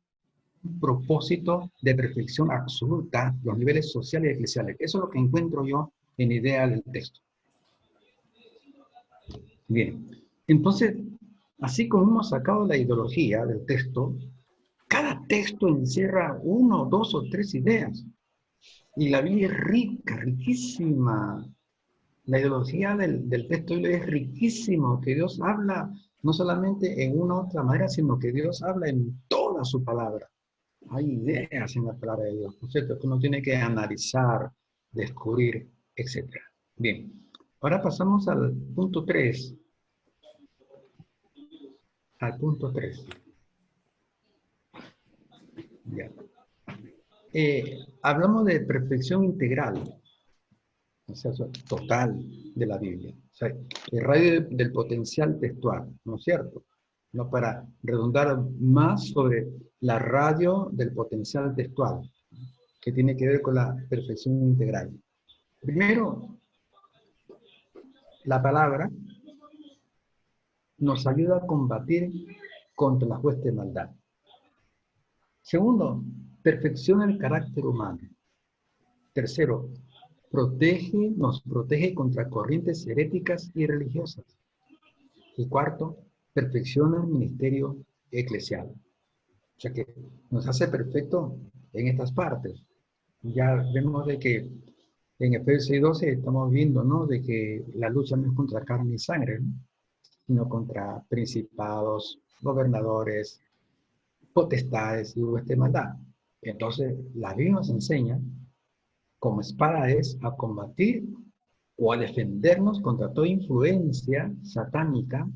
propósito de perfección absoluta, los niveles sociales y eclesiales. Eso es lo que encuentro yo en idea del texto. Bien, entonces, así como hemos sacado la ideología del texto, cada texto encierra 1, 2 o 3 ideas. Y la Biblia es rica, riquísima. La ideología del texto es riquísimo, que Dios habla no solamente en una u otra manera, sino que Dios habla en toda su palabra. Hay ideas en la palabra de Dios, ¿no es cierto? Que uno tiene que analizar, descubrir, etc. Bien, ahora pasamos al punto 3. Al punto 3. Ya. Hablamos de perfección integral, o sea, total de la Biblia. O sea, el radio del potencial textual, ¿no es cierto? No, para redundar más sobre la radio del potencial textual, que tiene que ver con la perfección integral. Primero, la palabra nos ayuda a combatir contra la hueste de maldad. Segundo, perfecciona el carácter humano. Tercero, nos protege contra corrientes heréticas y religiosas. Y cuarto, perfecciona el ministerio eclesial. O sea que nos hace perfecto en estas partes. Ya vemos de que en Efesios 6:12 estamos viendo, ¿no? De que la lucha no es contra carne y sangre, ¿no? Sino contra principados, gobernadores, potestades y huestes de maldad. Entonces, la Biblia nos enseña como espada es a combatir o a defendernos contra toda influencia satánica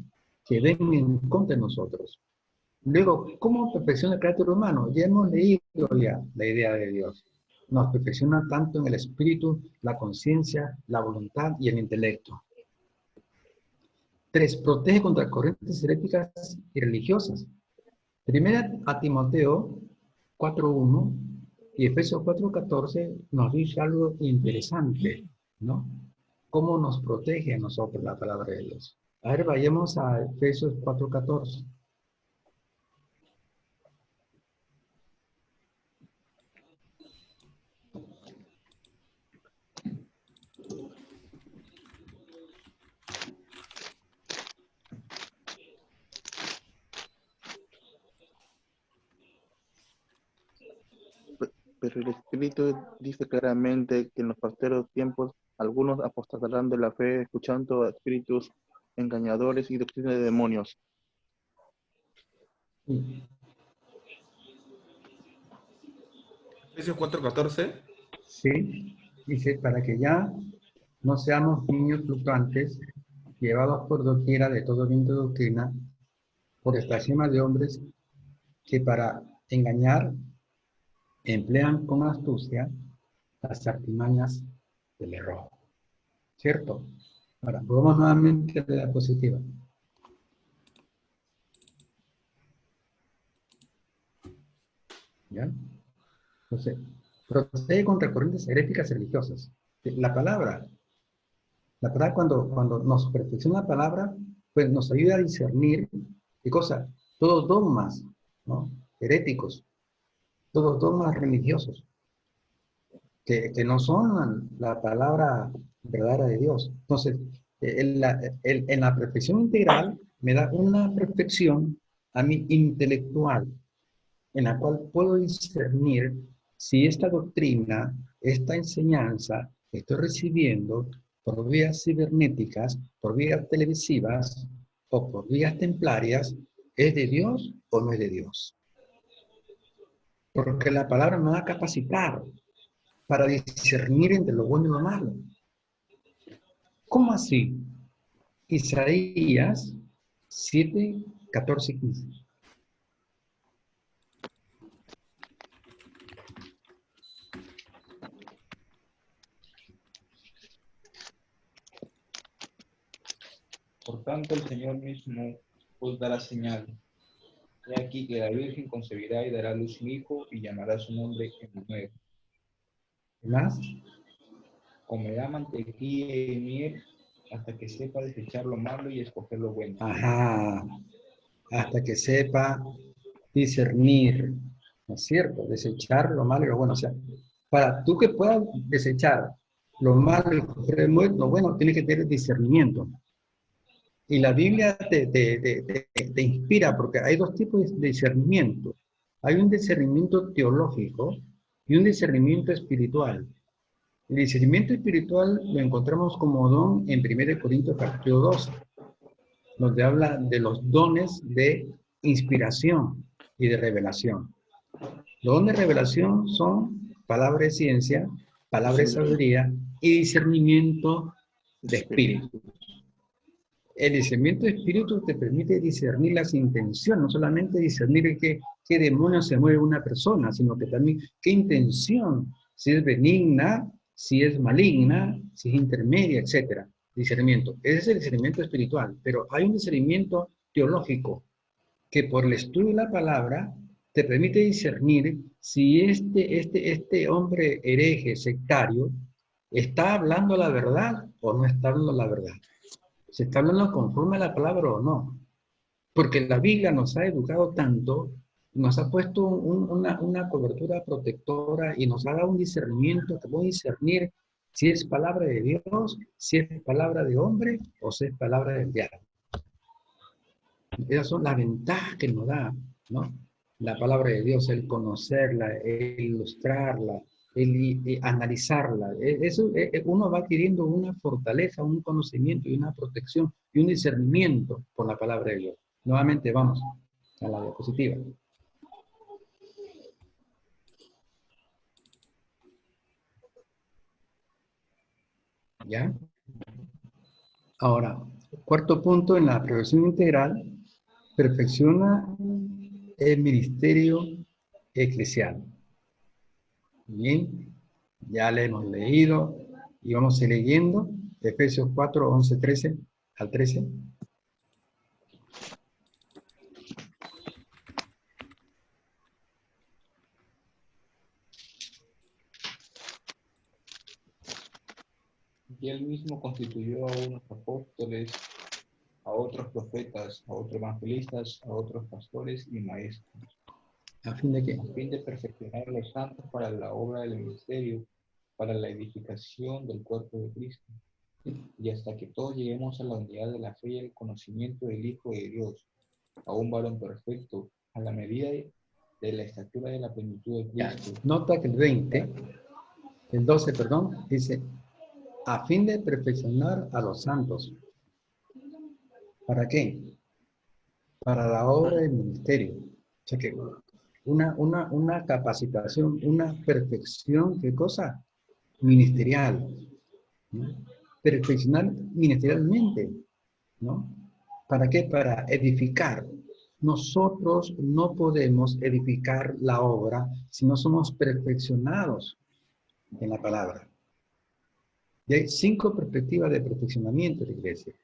que venga en contra de nosotros. Luego, ¿cómo perfecciona el carácter humano? Ya hemos leído ya la idea de Dios. Nos perfecciona tanto en el espíritu, la conciencia, la voluntad y el intelecto. 3. Protege contra corrientes heréticas y religiosas. Primera a Timoteo 4:1 y Efesios 4:14 nos dice algo interesante, ¿no? ¿Cómo nos protege a nosotros la palabra de Dios? A ver, vayamos a Efesios 4:14. Pero el Espíritu dice claramente que en los posteros tiempos algunos apostatarán de la fe escuchando a espíritus engañadores y doctrina de demonios. Sí. Efesios 4:14. Sí, dice, para que ya no seamos niños fluctuantes, llevados por doquiera de todo viento de doctrina, por estaciones de hombres que para engañar emplean con astucia las artimañas del error. ¿Cierto? Ahora, vamos nuevamente a la diapositiva. ¿Ya? Entonces, protege contra corrientes heréticas religiosas. La palabra cuando nos perfecciona la palabra, pues nos ayuda a discernir, ¿qué cosa? Todos dogmas, ¿no? Heréticos, todos dogmas religiosos, que no son la palabra verdadera de Dios. Entonces, en la perfección integral me da una perfección a mí intelectual, en la cual puedo discernir si esta doctrina, esta enseñanza que estoy recibiendo por vías cibernéticas, por vías televisivas o por vías templarias, ¿es de Dios o no es de Dios? Porque la palabra me va a capacitar para discernir entre lo bueno y lo malo. ¿Cómo así? Isaías 7, 14 y 15. Por tanto, el Señor mismo os dará señal. He aquí que la Virgen concebirá y dará a luz un hijo y llamará su nombre Emmanuel. ¿Qué más? Comerá mantequilla y miel hasta que sepa desechar lo malo y escoger lo bueno. Ajá. Hasta que sepa discernir, ¿no es cierto? Desechar lo malo y lo bueno. O sea, para tú que puedas desechar lo malo y escoger lo bueno, tienes que tener discernimiento. Y la Biblia te inspira porque hay dos tipos de discernimiento. Hay un discernimiento teológico y un discernimiento espiritual. El discernimiento espiritual lo encontramos como don en 1 Corintios capítulo 12, donde habla de los dones de inspiración y de revelación. Los dones de revelación son palabra de ciencia, palabra de sabiduría y discernimiento de espíritu. El discernimiento de espíritu te permite discernir las intenciones, no solamente discernir qué demonio se mueve una persona, sino que también qué intención, si es benigna, si es maligna, si es intermedia, etc. Discernimiento. Ese es el discernimiento espiritual, pero hay un discernimiento teológico que por el estudio de la palabra te permite discernir si este hombre hereje, sectario, está hablando la verdad o no está hablando la verdad. ¿Se está hablando conforme a la palabra o no? Porque la Biblia nos ha educado tanto, nos ha puesto una cobertura protectora y nos ha dado un discernimiento que puede discernir si es palabra de Dios, si es palabra de hombre o si es palabra del diablo. Esas son las ventajas que nos da, ¿no? La palabra de Dios, el conocerla, el ilustrarla, el analizarla. Eso, uno va adquiriendo una fortaleza, un conocimiento y una protección y un discernimiento por la palabra de Dios. Nuevamente vamos a la diapositiva. ¿Ya? Ahora, cuarto punto en la perfección integral, perfecciona el ministerio eclesial. Bien, ya le hemos leído y vamos a ir leyendo Efesios 4, 11, 13 al 13. Y él mismo constituyó a unos apóstoles, a otros profetas, a otros evangelistas, a otros pastores y maestros, ¿A fin de qué? a fin de perfeccionar a los santos para la obra del ministerio, para la edificación del cuerpo de Cristo, y hasta que todos lleguemos a la unidad de la fe y el conocimiento del Hijo de Dios, a un varón perfecto, a la medida de la estatura de la plenitud de Ya. Cristo. Nota que el 12, perdón, dice, a fin de perfeccionar a los santos. ¿Para qué? Para la obra del ministerio. O sea que una capacitación, una perfección, ¿qué cosa? Ministerial, ¿no? Perfeccionar ministerialmente, ¿no? ¿Para qué? Para edificar. Nosotros no podemos edificar la obra si no somos perfeccionados en la palabra. Y hay 5 perspectivas de perfeccionamiento de la iglesia.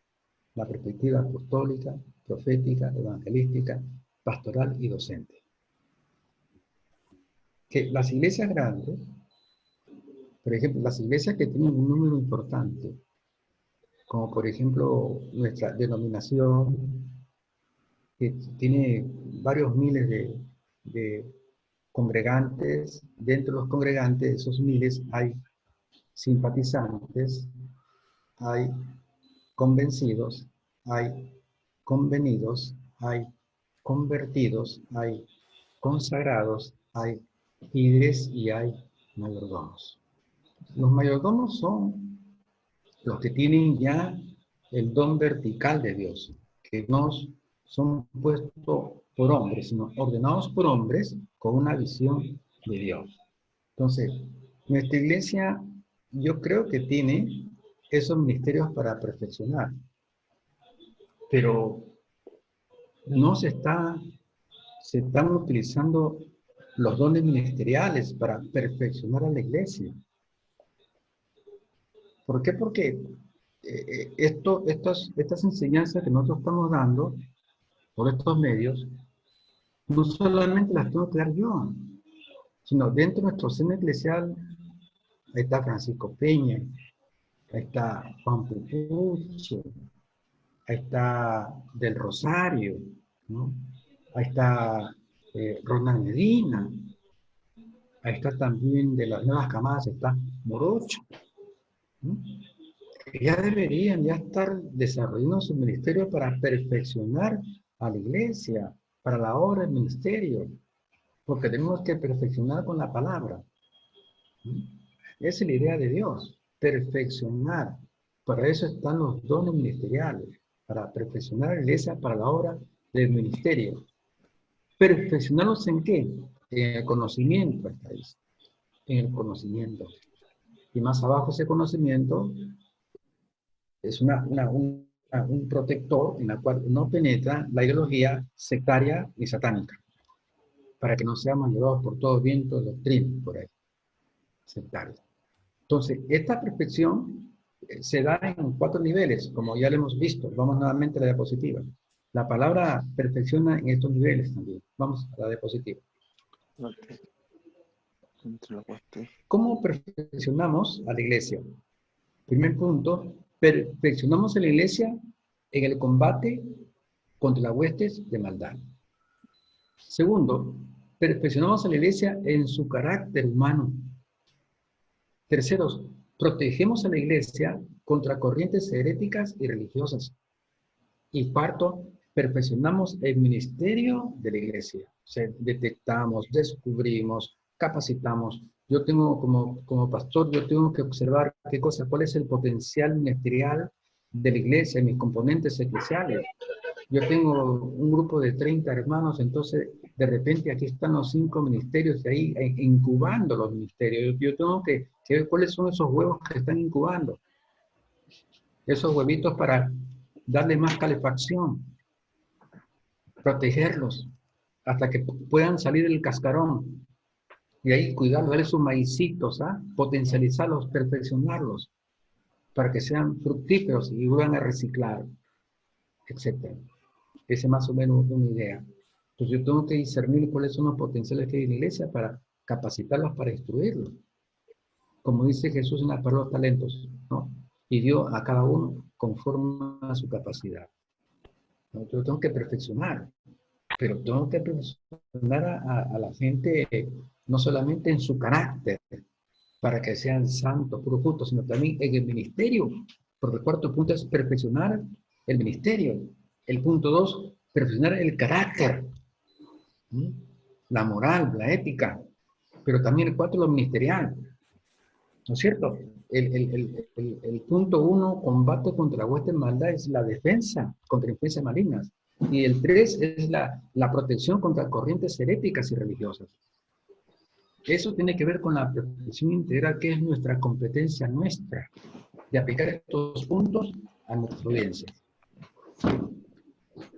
La perspectiva apostólica, profética, evangelística, pastoral y docente. Que las iglesias grandes, por ejemplo, las iglesias que tienen un número importante, como por ejemplo nuestra denominación, que tiene varios miles de congregantes, dentro de los congregantes, de esos miles, hay simpatizantes, hay convencidos, hay convenidos, hay convertidos, hay consagrados, hay líderes y hay mayordomos. Los mayordomos son los que tienen ya el don vertical de Dios, que no son puestos por hombres, sino ordenados por hombres con una visión de Dios. Entonces, nuestra iglesia, yo creo que tiene esos ministerios para perfeccionar, pero no se están utilizando los dones ministeriales para perfeccionar a la iglesia. ¿Por qué? Porque estas enseñanzas que nosotros estamos dando por estos medios, no solamente las tengo que dar yo, sino dentro de nuestro seno eclesial, ahí está Francisco Peña, ahí está Juan Pupucho, ahí está Del Rosario, ¿no? Ahí está Ronald Medina, ahí está también de las nuevas camadas, está Morocho, ¿no? Ya deberían ya estar desarrollando su ministerio para perfeccionar a la iglesia, para la obra del ministerio, porque tenemos que perfeccionar con la palabra. Esa es la idea de Dios, perfeccionar. Para eso están los dones ministeriales, para perfeccionar a la iglesia para la obra del ministerio. ¿Perfeccionarlos en qué? En el conocimiento, está ahí, en el conocimiento. Y más abajo ese conocimiento es un protector en la cual no penetra la ideología sectaria y satánica, para que no seamos llevados por todo viento de doctrina por ahí, sectaria. Entonces, esta perfección se da en 4 niveles, como ya lo hemos visto. Vamos nuevamente a la diapositiva. La palabra perfecciona en estos niveles también. Vamos a la diapositiva. ¿Cómo perfeccionamos a la iglesia? Primer punto, perfeccionamos a la iglesia en el combate contra las huestes de maldad. Segundo, perfeccionamos a la iglesia en su carácter humano. Tercero, protegemos a la iglesia contra corrientes heréticas y religiosas. Y cuarto, perfeccionamos el ministerio de la iglesia. O sea, detectamos, descubrimos, capacitamos. Yo tengo, como pastor, yo tengo que observar qué cosa, cuál es el potencial ministerial de la iglesia, mis componentes eclesiales. Yo tengo un grupo de 30 hermanos, entonces de repente aquí están los 5 ministerios y ahí incubando los ministerios. Yo tengo que ver cuáles son esos huevos que están incubando. Esos huevitos para darle más calefacción, protegerlos hasta que puedan salir del cascarón. Y ahí cuidarlos, darles sus maicitos, potencializarlos, perfeccionarlos, para que sean fructíferos y vuelvan a reciclar, etc. Esa es más o menos una idea. Entonces yo tengo que discernir cuáles son los potenciales que hay en la iglesia para capacitarlos, para instruirlos. Como dice Jesús en la parábola de los talentos, ¿no? Y dio a cada uno conforme a su capacidad. ¿No? Yo tengo que perfeccionar, pero tengo que perfeccionar a la gente no solamente en su carácter, para que sean santos, puros justos, sino también en el ministerio. Porque el cuarto punto es perfeccionar el ministerio. El punto 2, perfeccionar el carácter, ¿sí? La moral, la ética, pero también el 4, lo ministerial. ¿No es cierto? El punto 1, combate contra la hueste de maldad, es la defensa contra influencias malignas. Y el 3 es la protección contra corrientes heréticas y religiosas. Eso tiene que ver con la perfección integral, que es nuestra competencia nuestra, de aplicar estos puntos a nuestra audiencia.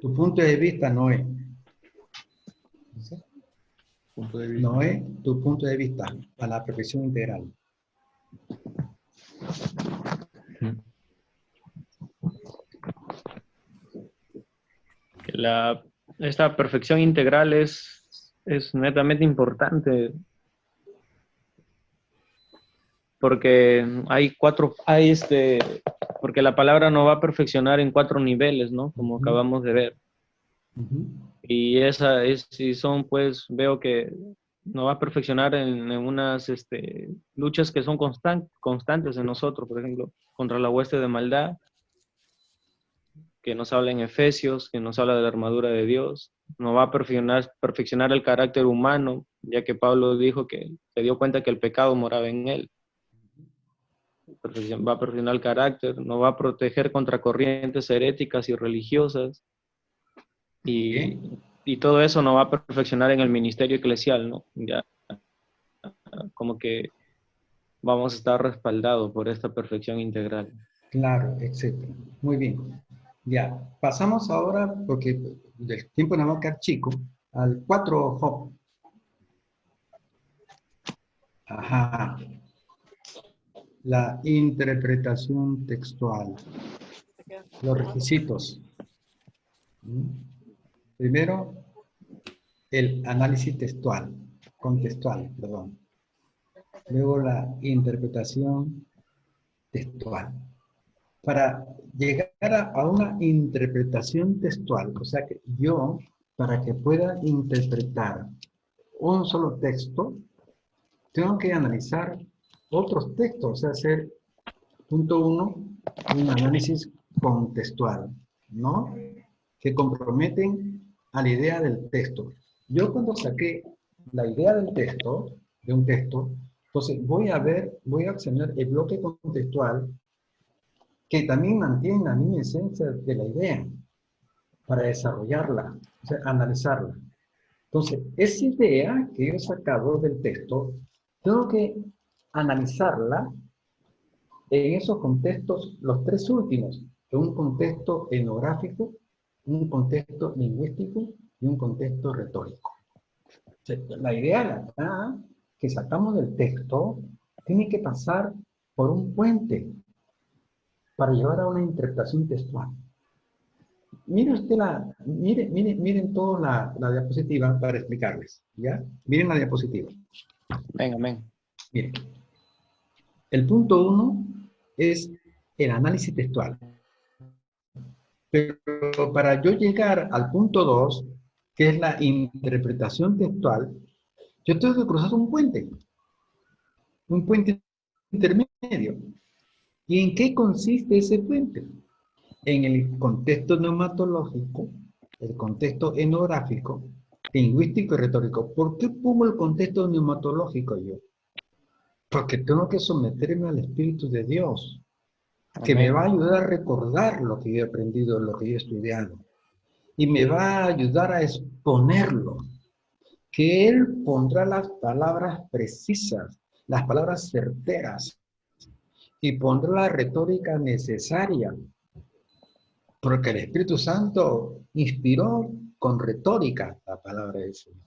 Tu punto de vista, Noé. Noé, tu punto de vista a la perfección integral. Esta perfección integral es netamente importante, porque porque la palabra nos va a perfeccionar en 4 niveles, ¿no? Como acabamos de ver. Y si son, pues, veo que nos va a perfeccionar en unas luchas que son constantes en nosotros, por ejemplo, contra la hueste de maldad, que nos habla en Efesios, que nos habla de la armadura de Dios. Nos va a perfeccionar el carácter humano, ya que Pablo dijo que se dio cuenta que el pecado moraba en él. Va a perfeccionar el carácter, nos va a proteger contra corrientes heréticas y religiosas. Y todo eso nos va a perfeccionar en el ministerio eclesial, ¿no? Ya como que vamos a estar respaldados por esta perfección integral. Claro, etcétera. Muy bien. Ya, pasamos ahora, porque el tiempo nos va a quedar chico, al 4 Job. Ajá. La interpretación textual. Los requisitos. Primero, el análisis contextual, perdón. Luego la interpretación textual. Para llegar a una interpretación textual, o sea que yo, para que pueda interpretar un solo texto, tengo que analizar otros textos, o sea, hacer, punto 1, un análisis contextual, ¿no? Que comprometen a la idea del texto. Yo cuando saqué la idea del texto, de un texto, entonces voy a obtener el bloque contextual que también mantiene la misma esencia de la idea para desarrollarla, o sea, analizarla. Entonces, esa idea que yo he sacado del texto, tengo que analizarla en esos contextos, los 3 últimos, en un contexto etnográfico, un contexto lingüístico y un contexto retórico. O sea, la idea de acá que sacamos del texto tiene que pasar por un puente para llevar a una interpretación textual. Mire usted miren toda la diapositiva para explicarles, ¿ya? Miren la diapositiva. Venga. Miren. El punto 1 es el análisis textual. Pero para yo llegar al punto 2, que es la interpretación textual, yo tengo que cruzar un puente intermedio. ¿Y en qué consiste ese puente? En el contexto neumatológico el contexto etnográfico, lingüístico y retórico. ¿Por qué pongo el contexto neumatológico yo? Porque tengo que someterme al Espíritu de Dios, que me va a ayudar a recordar lo que yo he aprendido, lo que yo he estudiado, y me va a ayudar a exponerlo, que Él pondrá las palabras precisas, las palabras certeras, y pondrá la retórica necesaria, porque el Espíritu Santo inspiró con retórica la palabra del Señor,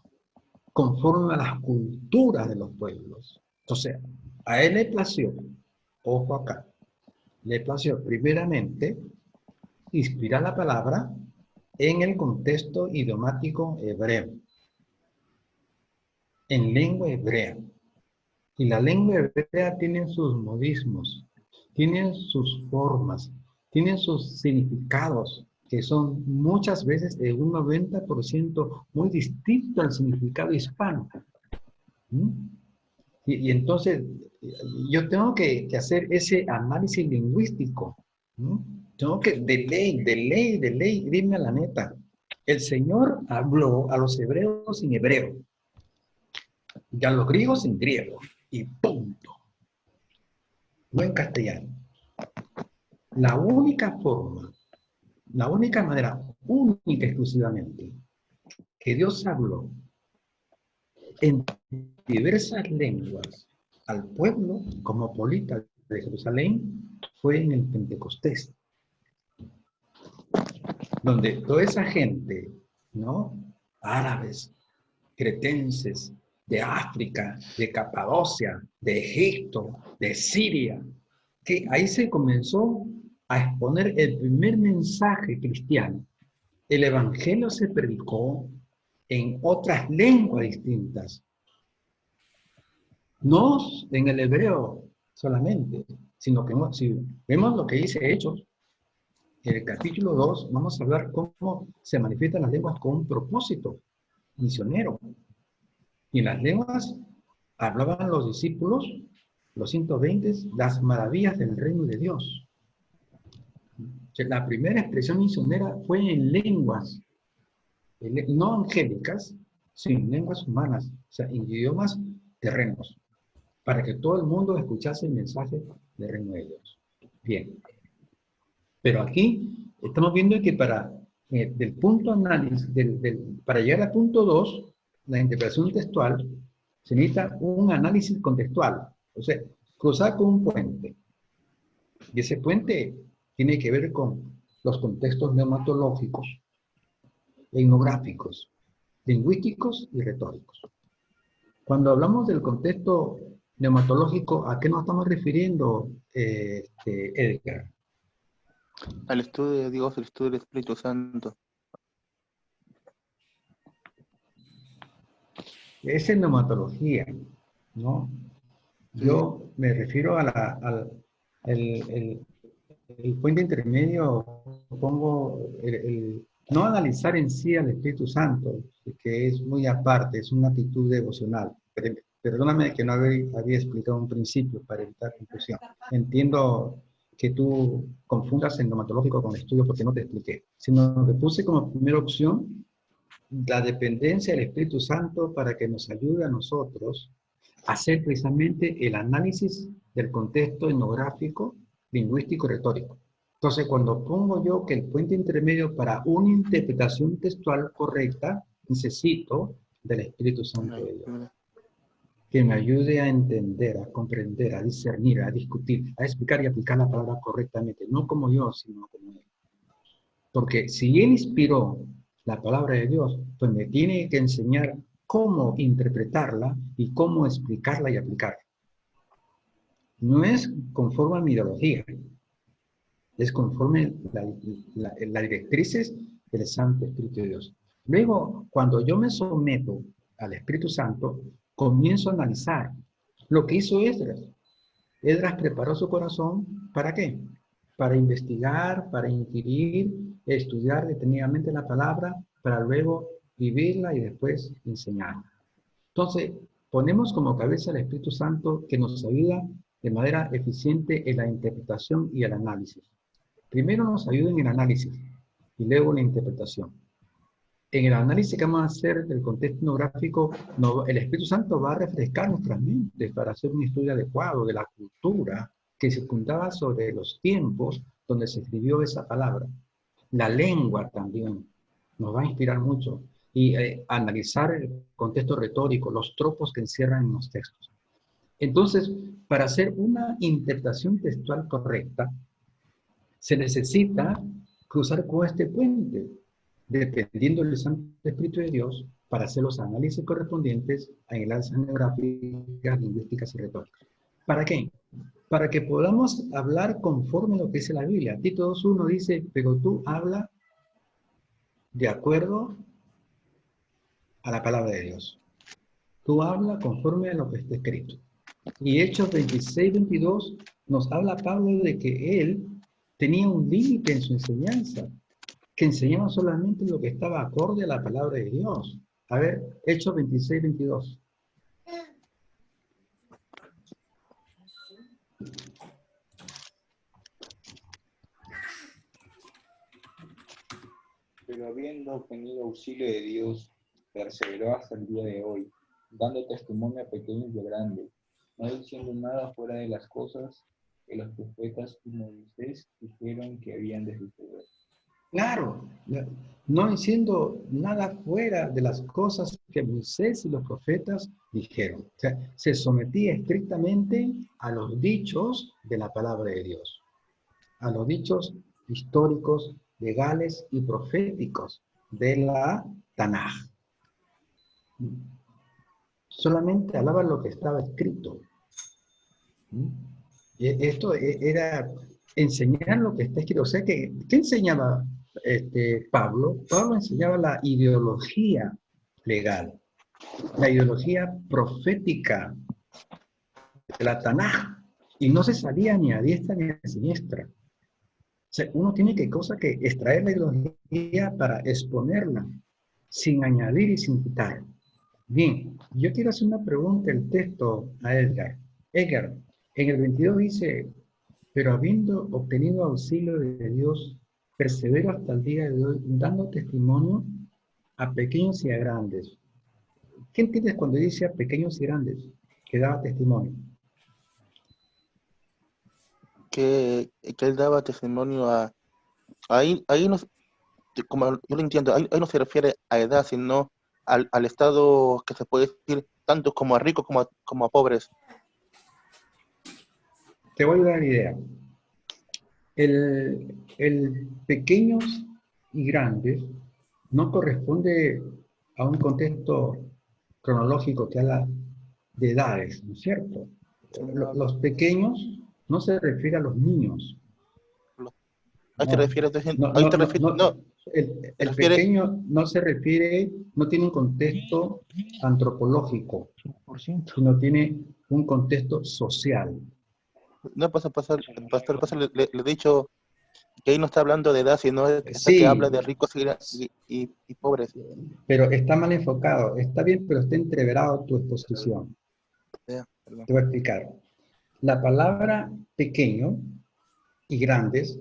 conforme a las culturas de los pueblos. Entonces, a Él le plació, ojo acá, le plació primeramente inspirar la palabra en el contexto idiomático hebreo, en lengua hebrea. Y la lengua hebrea tiene sus modismos, tiene sus formas, tiene sus significados, que son muchas veces en un 90% muy distinto al significado hispano. ¿Mm? Y entonces yo tengo que hacer ese análisis lingüístico. ¿Mm? Tengo que, de ley, dime la neta. El Señor habló a los hebreos en hebreo y a los griegos en griego. Y punto. No en castellano. La única forma, la única manera, única exclusivamente, que Dios habló en diversas lenguas al pueblo cosmopolita de Jerusalén fue en el Pentecostés, donde toda esa gente, ¿no? Árabes, cretenses, de África, de Capadocia, de Egipto, de Siria, que ahí se comenzó a exponer el primer mensaje cristiano. El evangelio se predicó en otras lenguas distintas, no en el hebreo solamente, sino que si vemos lo que dice Hechos, en el capítulo 2, vamos a hablar cómo se manifiestan las lenguas con un propósito misionero. Y en las lenguas hablaban los discípulos, los 120, las maravillas del reino de Dios. O sea, la primera expresión misionera fue en lenguas, no angélicas, sino en lenguas humanas, o sea, en idiomas terrenos, para que todo el mundo escuchase el mensaje del reino de Dios. Bien. Pero aquí estamos viendo que para del punto análisis, para llegar al punto 2, la interpretación textual, se necesita un análisis contextual. O sea, cruzar con un puente. Y ese puente tiene que ver con los contextos neumatológicos, etnográficos, lingüísticos y retóricos. Cuando hablamos del contexto neumatológico, ¿a qué nos estamos refiriendo, Edgar? Al estudio de Dios, el estudio del Espíritu Santo. Esa es neumatología, ¿no? Sí. Yo me refiero a el puente intermedio, pongo no analizar en sí al Espíritu Santo, que es muy aparte, es una actitud devocional. Perdóname que no había explicado un principio para evitar confusión. Entiendo que tú confundas el neumatológico con el estudio porque no te expliqué, sino que puse como primera opción la dependencia del Espíritu Santo para que nos ayude a nosotros a hacer precisamente el análisis del contexto etnográfico, lingüístico y retórico. Entonces, cuando pongo yo que el puente intermedio para una interpretación textual correcta, necesito del Espíritu Santo de Dios, que me ayude a entender, a comprender, a discernir, a discutir, a explicar y aplicar la palabra correctamente, no como yo, sino como Él. Porque si Él inspiró la palabra de Dios, pues me tiene que enseñar cómo interpretarla y cómo explicarla y aplicarla. No es conforme a mi ideología, es conforme las directrices del Santo Espíritu de Dios. Luego, cuando yo me someto al Espíritu Santo, comienzo a analizar lo que hizo Esdras. Esdras preparó su corazón, ¿para qué? Para investigar, para inquirir, estudiar detenidamente la palabra, para luego vivirla y después enseñarla. Entonces, ponemos como cabeza al Espíritu Santo que nos ayuda de manera eficiente en la interpretación y el análisis. Primero nos ayuda en el análisis y luego en la interpretación. En el análisis que vamos a hacer del contexto etnográfico, el Espíritu Santo va a refrescar nuestras mentes para hacer un estudio adecuado de la cultura que circundaba sobre los tiempos donde se escribió esa palabra. La lengua también nos va a inspirar mucho. Y analizar el contexto retórico, los tropos que encierran en los textos. Entonces, para hacer una interpretación textual correcta, se necesita cruzar con este puente, dependiendo del Santo Espíritu de Dios, para hacer los análisis correspondientes en las geográficas, lingüísticas y retóricas. ¿Para qué? Para que podamos hablar conforme a lo que dice la Biblia. Tito 2.1 dice, pero tú habla de acuerdo a la palabra de Dios. Tú habla conforme a lo que está escrito. Y Hechos 26-22 nos habla Pablo de que él tenía un límite en su enseñanza, que enseñaba solamente lo que estaba acorde a la palabra de Dios. A ver, Hechos 26-22. Pero habiendo obtenido auxilio de Dios, perseveró hasta el día de hoy, dando testimonio a pequeños y a grandes, no diciendo nada fuera de las cosas que los profetas y Moisés dijeron que habían de suceder. Claro, no diciendo nada fuera de las cosas que Moisés y los profetas dijeron. O sea, se sometía estrictamente a los dichos de la palabra de Dios, a los dichos históricos, legales y proféticos de la Tanaj. Solamente hablaba lo que estaba escrito. Esto era enseñar lo que está escrito. O sea, ¿qué enseñaba Pablo? Pablo enseñaba la ideología legal, la ideología profética de la Tanaj, y no se salía ni a diestra ni a siniestra. O sea, uno tiene que extraer la ideología para exponerla, sin añadir y sin quitar. Bien, yo quiero hacer una pregunta, el texto a Edgar. Edgar, en el 22 dice, pero habiendo obtenido auxilio de Dios, persevero hasta el día de hoy, dando testimonio a pequeños y a grandes. ¿Qué entiendes cuando dice a pequeños y grandes? Que daba testimonio. Que él daba testimonio a... Ahí no, como yo lo entiendo, ahí no se refiere a edad, sino al estado que se puede decir tanto como a ricos como a pobres. Te voy a dar la idea. El pequeños y grandes no corresponde a un contexto cronológico que habla de edades, ¿no es cierto? Los pequeños no se refiere a los niños. Ahí te refieres, el pequeño no se refiere, no tiene un contexto antropológico, sino tiene un contexto social. No pasa, le he dicho que ahí no está hablando de edad, sino Sí, que habla de ricos y pobres. pero está mal enfocado. Está bien, pero está entreverado tu exposición. Perdón. Te voy a explicar. La palabra pequeño y grandes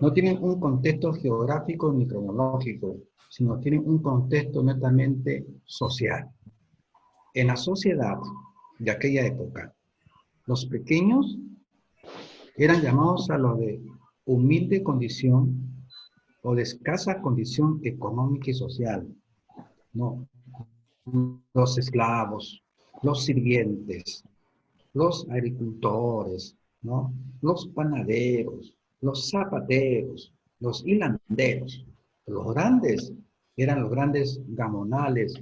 no tienen un contexto geográfico ni cronológico, sino tienen un contexto netamente social. En la sociedad de aquella época, los pequeños eran llamados a los de humilde condición o de escasa condición económica y social. No, los esclavos, los sirvientes, los agricultores, ¿no? Los panaderos, los zapateros, los hilanderos. Los grandes eran los grandes gamonales,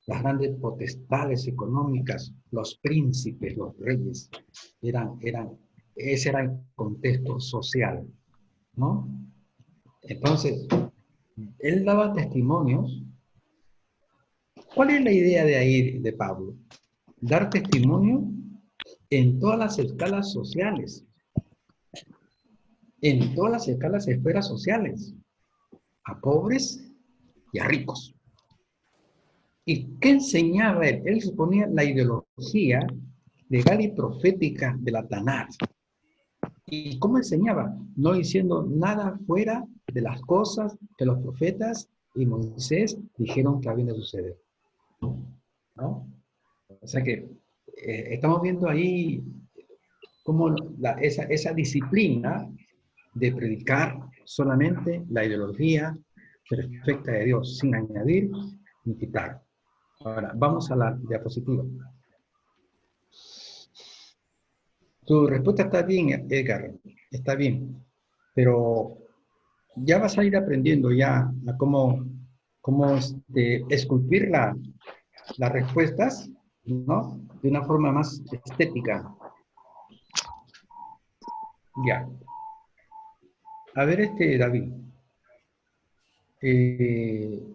las grandes potestades económicas, los príncipes, los reyes. Ese era el contexto social, ¿no? Entonces, él daba testimonios. ¿Cuál es la idea de ahí de Pablo? Dar testimonio en todas las escalas sociales, en todas las escalas de esferas sociales, a pobres y a ricos. ¿Y qué enseñaba él? Él suponía la ideología legal y profética de la Tanaj. ¿Y cómo enseñaba? No diciendo nada fuera de las cosas que los profetas y Moisés dijeron que había de suceder, ¿no? O sea que estamos viendo ahí cómo esa disciplina de predicar solamente la ideología perfecta de Dios, sin añadir ni quitar. Ahora, vamos a la diapositiva. Tu respuesta está bien, Edgar, está bien, pero ya vas a ir aprendiendo ya a cómo esculpir las respuestas, ¿no? De una forma más estética. Ya. A ver, David, ¿qué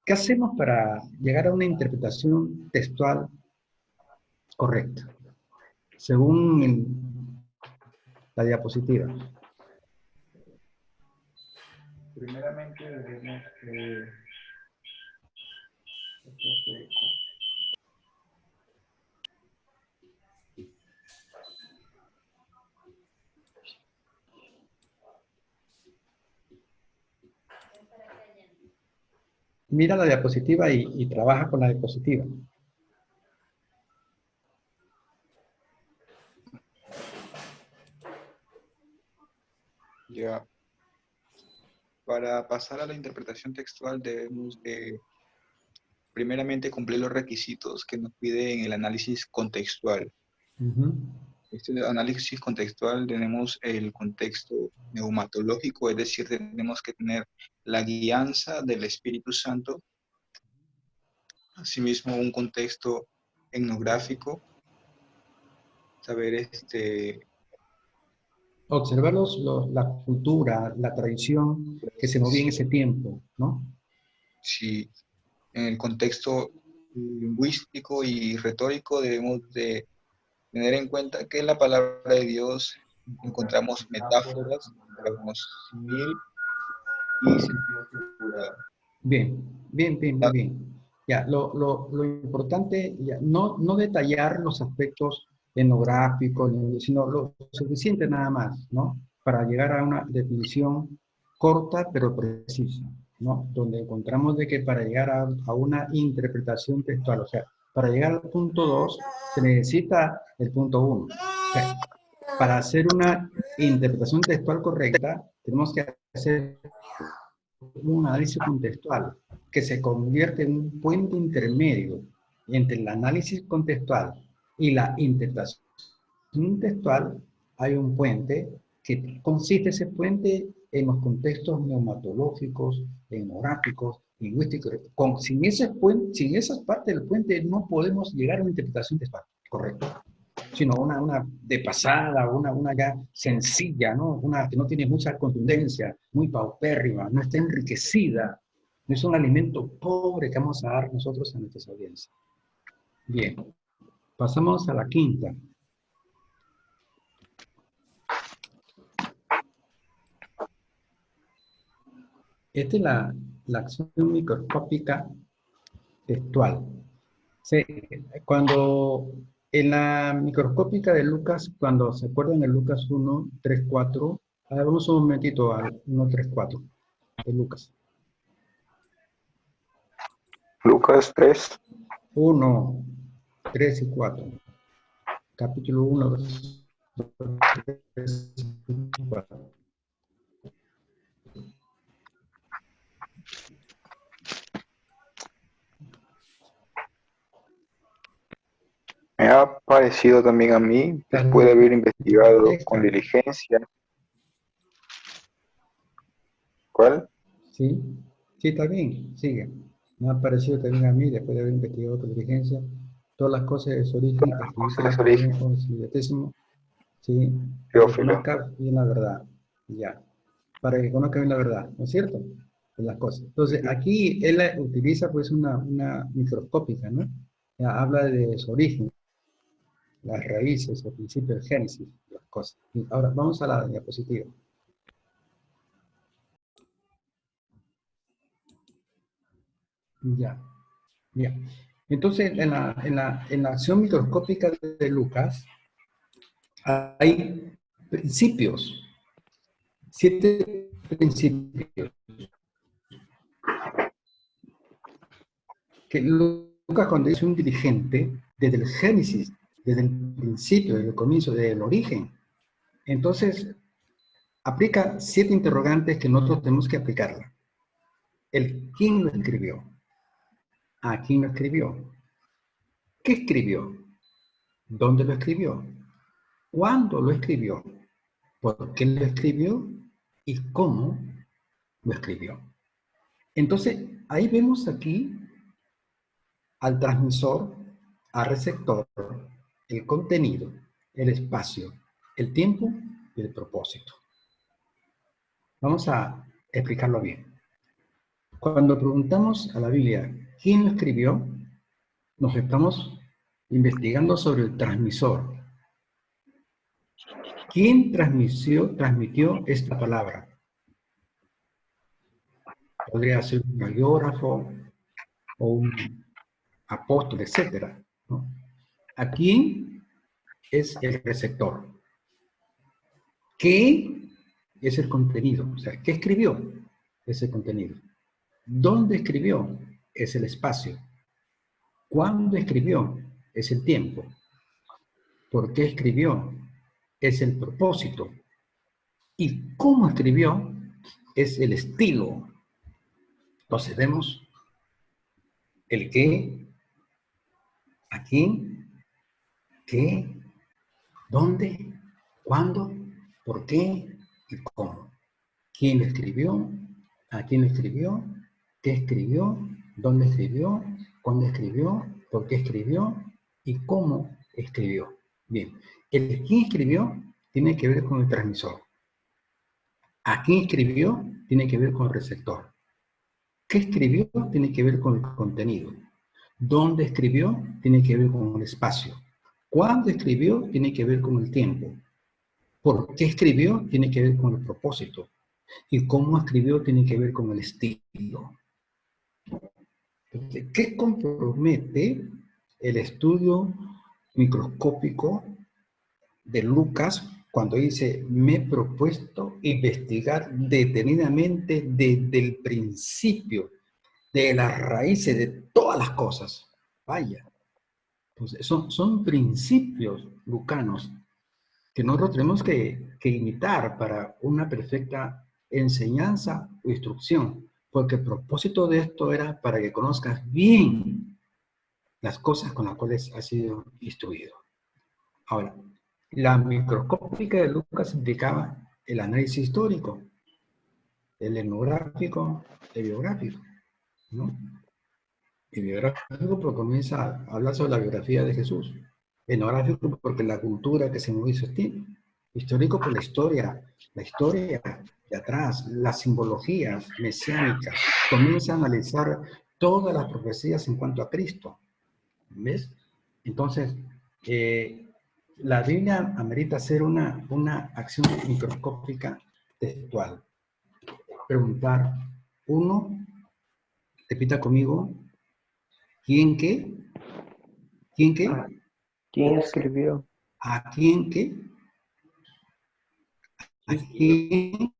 hacemos para llegar a una interpretación textual correcta, según la diapositiva? Primeramente debemos Mira la diapositiva y trabaja con la diapositiva. ya. Para pasar a la interpretación textual debemos primeramente cumplir los requisitos que nos pide en el análisis contextual. Uh-huh. Este análisis contextual tenemos el contexto neumatológico, es decir, tenemos que tener la guianza del Espíritu Santo, asimismo un contexto etnográfico, saber Observar la cultura, la tradición que se movía en ese tiempo, ¿no? si en el contexto lingüístico y retórico debemos de tener en cuenta que en la palabra de Dios encontramos metáforas, encontramos simil y sentido figurado. Bien, bien, bien, muy bien. Ya, lo importante, ya, no detallar los aspectos etnográficos, sino lo suficiente nada más, ¿no? Para llegar a una definición corta pero precisa, ¿no? Donde encontramos de que para llegar a una interpretación textual, o sea, para llegar al punto 2 se necesita el punto 1. O sea, para hacer una interpretación textual correcta, tenemos que hacer un análisis contextual que se convierte en un puente intermedio entre el análisis contextual y la interpretación textual. Hay un puente que consiste ese puente en los contextos neumatológicos, etnográficos, lingüísticos. Sin esas partes del puente no podemos llegar a una interpretación textual correcta, sino una de pasada, una ya sencilla, ¿no? Una que no tiene mucha contundencia, muy paupérrima, no está enriquecida, no es un alimento pobre que vamos a dar nosotros a nuestras audiencias. Bien, pasamos a la quinta. Esta es la acción microscópica textual. Sí, cuando en la microscópica de Lucas, cuando se acuerdan en Lucas 1, 3, 4, vamos un momentito al 1, 3, 4 de Lucas. Lucas 3. 1, 3 y 4. Capítulo 1, 3 y 4. Me ha parecido también a mí, después de haber investigado con diligencia. ¿Cuál? Sí, sí, está bien, sigue. Me ha parecido también a mí, después de haber investigado con diligencia, todas las cosas de su origen, que escribíselas por un conciliatésimo, sí, para que Teófilo. conozca bien la verdad, ya, para que conozca bien la verdad, ¿no es cierto? De las cosas. Entonces, aquí él utiliza pues una microscópica, ¿no? Ya, habla de su origen, las raíces, el principio del génesis, las cosas. Y ahora, vamos a la diapositiva. Ya, ya. Entonces, en la acción microscópica de Lucas, hay principios, 7 principios. Que Lucas, cuando dice un dirigente, desde el Génesis, desde el principio, desde el comienzo, desde el origen, entonces aplica 7 interrogantes que nosotros tenemos que aplicarla. El quién lo escribió, a quién lo escribió, qué escribió, dónde lo escribió, cuándo lo escribió, por qué lo escribió y cómo lo escribió. Entonces, ahí vemos aquí al transmisor, al receptor, el contenido, el espacio, el tiempo y el propósito. Vamos a explicarlo bien. Cuando preguntamos a la Biblia quién lo escribió, nos estamos investigando sobre el transmisor. ¿Quién transmitió esta palabra? Podría ser un biógrafo o un apóstol, etc., ¿no? ¿A quién es el receptor? ¿Qué es el contenido? O sea, ¿qué escribió? Es el contenido. ¿Dónde escribió? Es el espacio. ¿Cuándo escribió? Es el tiempo. ¿Por qué escribió? Es el propósito. ¿Y cómo escribió? Es el estilo. Entonces vemos el qué, a quién, qué, dónde, cuándo, por qué y cómo. ¿Quién lo escribió? ¿A quién lo escribió? ¿Qué escribió? ¿Dónde escribió? ¿Cuándo escribió? ¿Por qué escribió? ¿Y cómo escribió? Bien, el quién escribió tiene que ver con el transmisor. ¿A quién escribió? Tiene que ver con el receptor. ¿Qué escribió? Tiene que ver con el contenido. ¿Dónde escribió? Tiene que ver con el espacio. ¿Cuándo escribió? Tiene que ver con el tiempo. ¿Por qué escribió? Tiene que ver con el propósito. Y cómo escribió tiene que ver con el estilo. Entonces, ¿qué compromete el estudio microscópico de Lucas cuando dice, me he propuesto investigar detenidamente desde el principio, de las raíces de todas las cosas? Vaya, pues son principios lucanos que nosotros tenemos que imitar para una perfecta enseñanza o instrucción, porque el propósito de esto era para que conozcas bien las cosas con las cuales has sido instruido. Ahora, la microscópica de Lucas implicaba el análisis histórico, el etnográfico, el biográfico, ¿no? El biográfico porque comienza a hablar sobre la biografía de Jesús. Etnográfico porque la cultura que se movió ese tiempo. Histórico por la historia de atrás, las simbologías mesiánicas. Comienza a analizar todas las profecías en cuanto a Cristo. ¿Ves? Entonces, la Biblia amerita hacer una acción microscópica textual. Preguntar, uno, repita conmigo, ¿quién qué? ¿Quién qué? ¿Quién escribió? ¿A quién qué? ¿A quién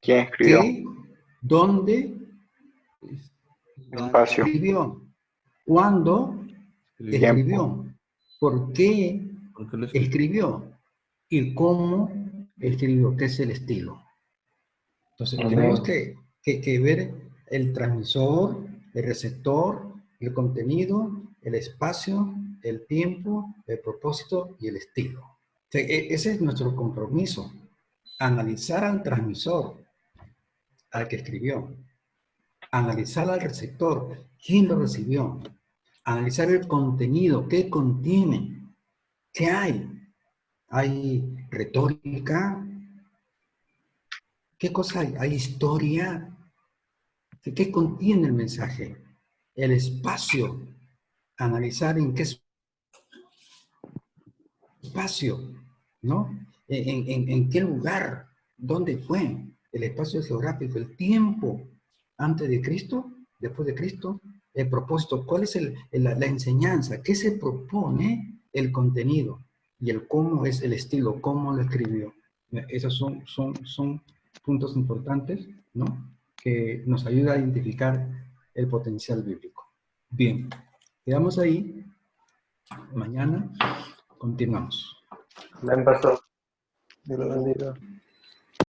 ¿Quién escribió? qué? ¿Dónde Espacio. escribió? ¿Cuándo escribió? ¿Por qué ¿Por qué lo escribió? escribió? ¿Y cómo escribió? ¿Qué es el estilo? Entonces, Amén. tenemos que ver el transmisor, el receptor, el contenido, el espacio, el tiempo, el propósito y el estilo. O sea, ese es nuestro compromiso. Analizar al transmisor, al que escribió. Analizar al receptor, quién lo recibió. Analizar el contenido, qué contiene, qué hay. Hay retórica. ¿Qué cosa hay? Hay historia. ¿Qué contiene el mensaje? El espacio. Analizar en qué espacio, ¿no? En qué lugar, dónde fue, el espacio geográfico, el tiempo, antes de Cristo, después de Cristo, el propósito, cuál es la enseñanza, qué se propone, el contenido, y el cómo es el estilo, cómo lo escribió. Esos son puntos importantes, ¿no? que nos ayuda a identificar el potencial bíblico. Bien, quedamos ahí. Mañana continuamos. Amén, pastor. Dios lo bendiga.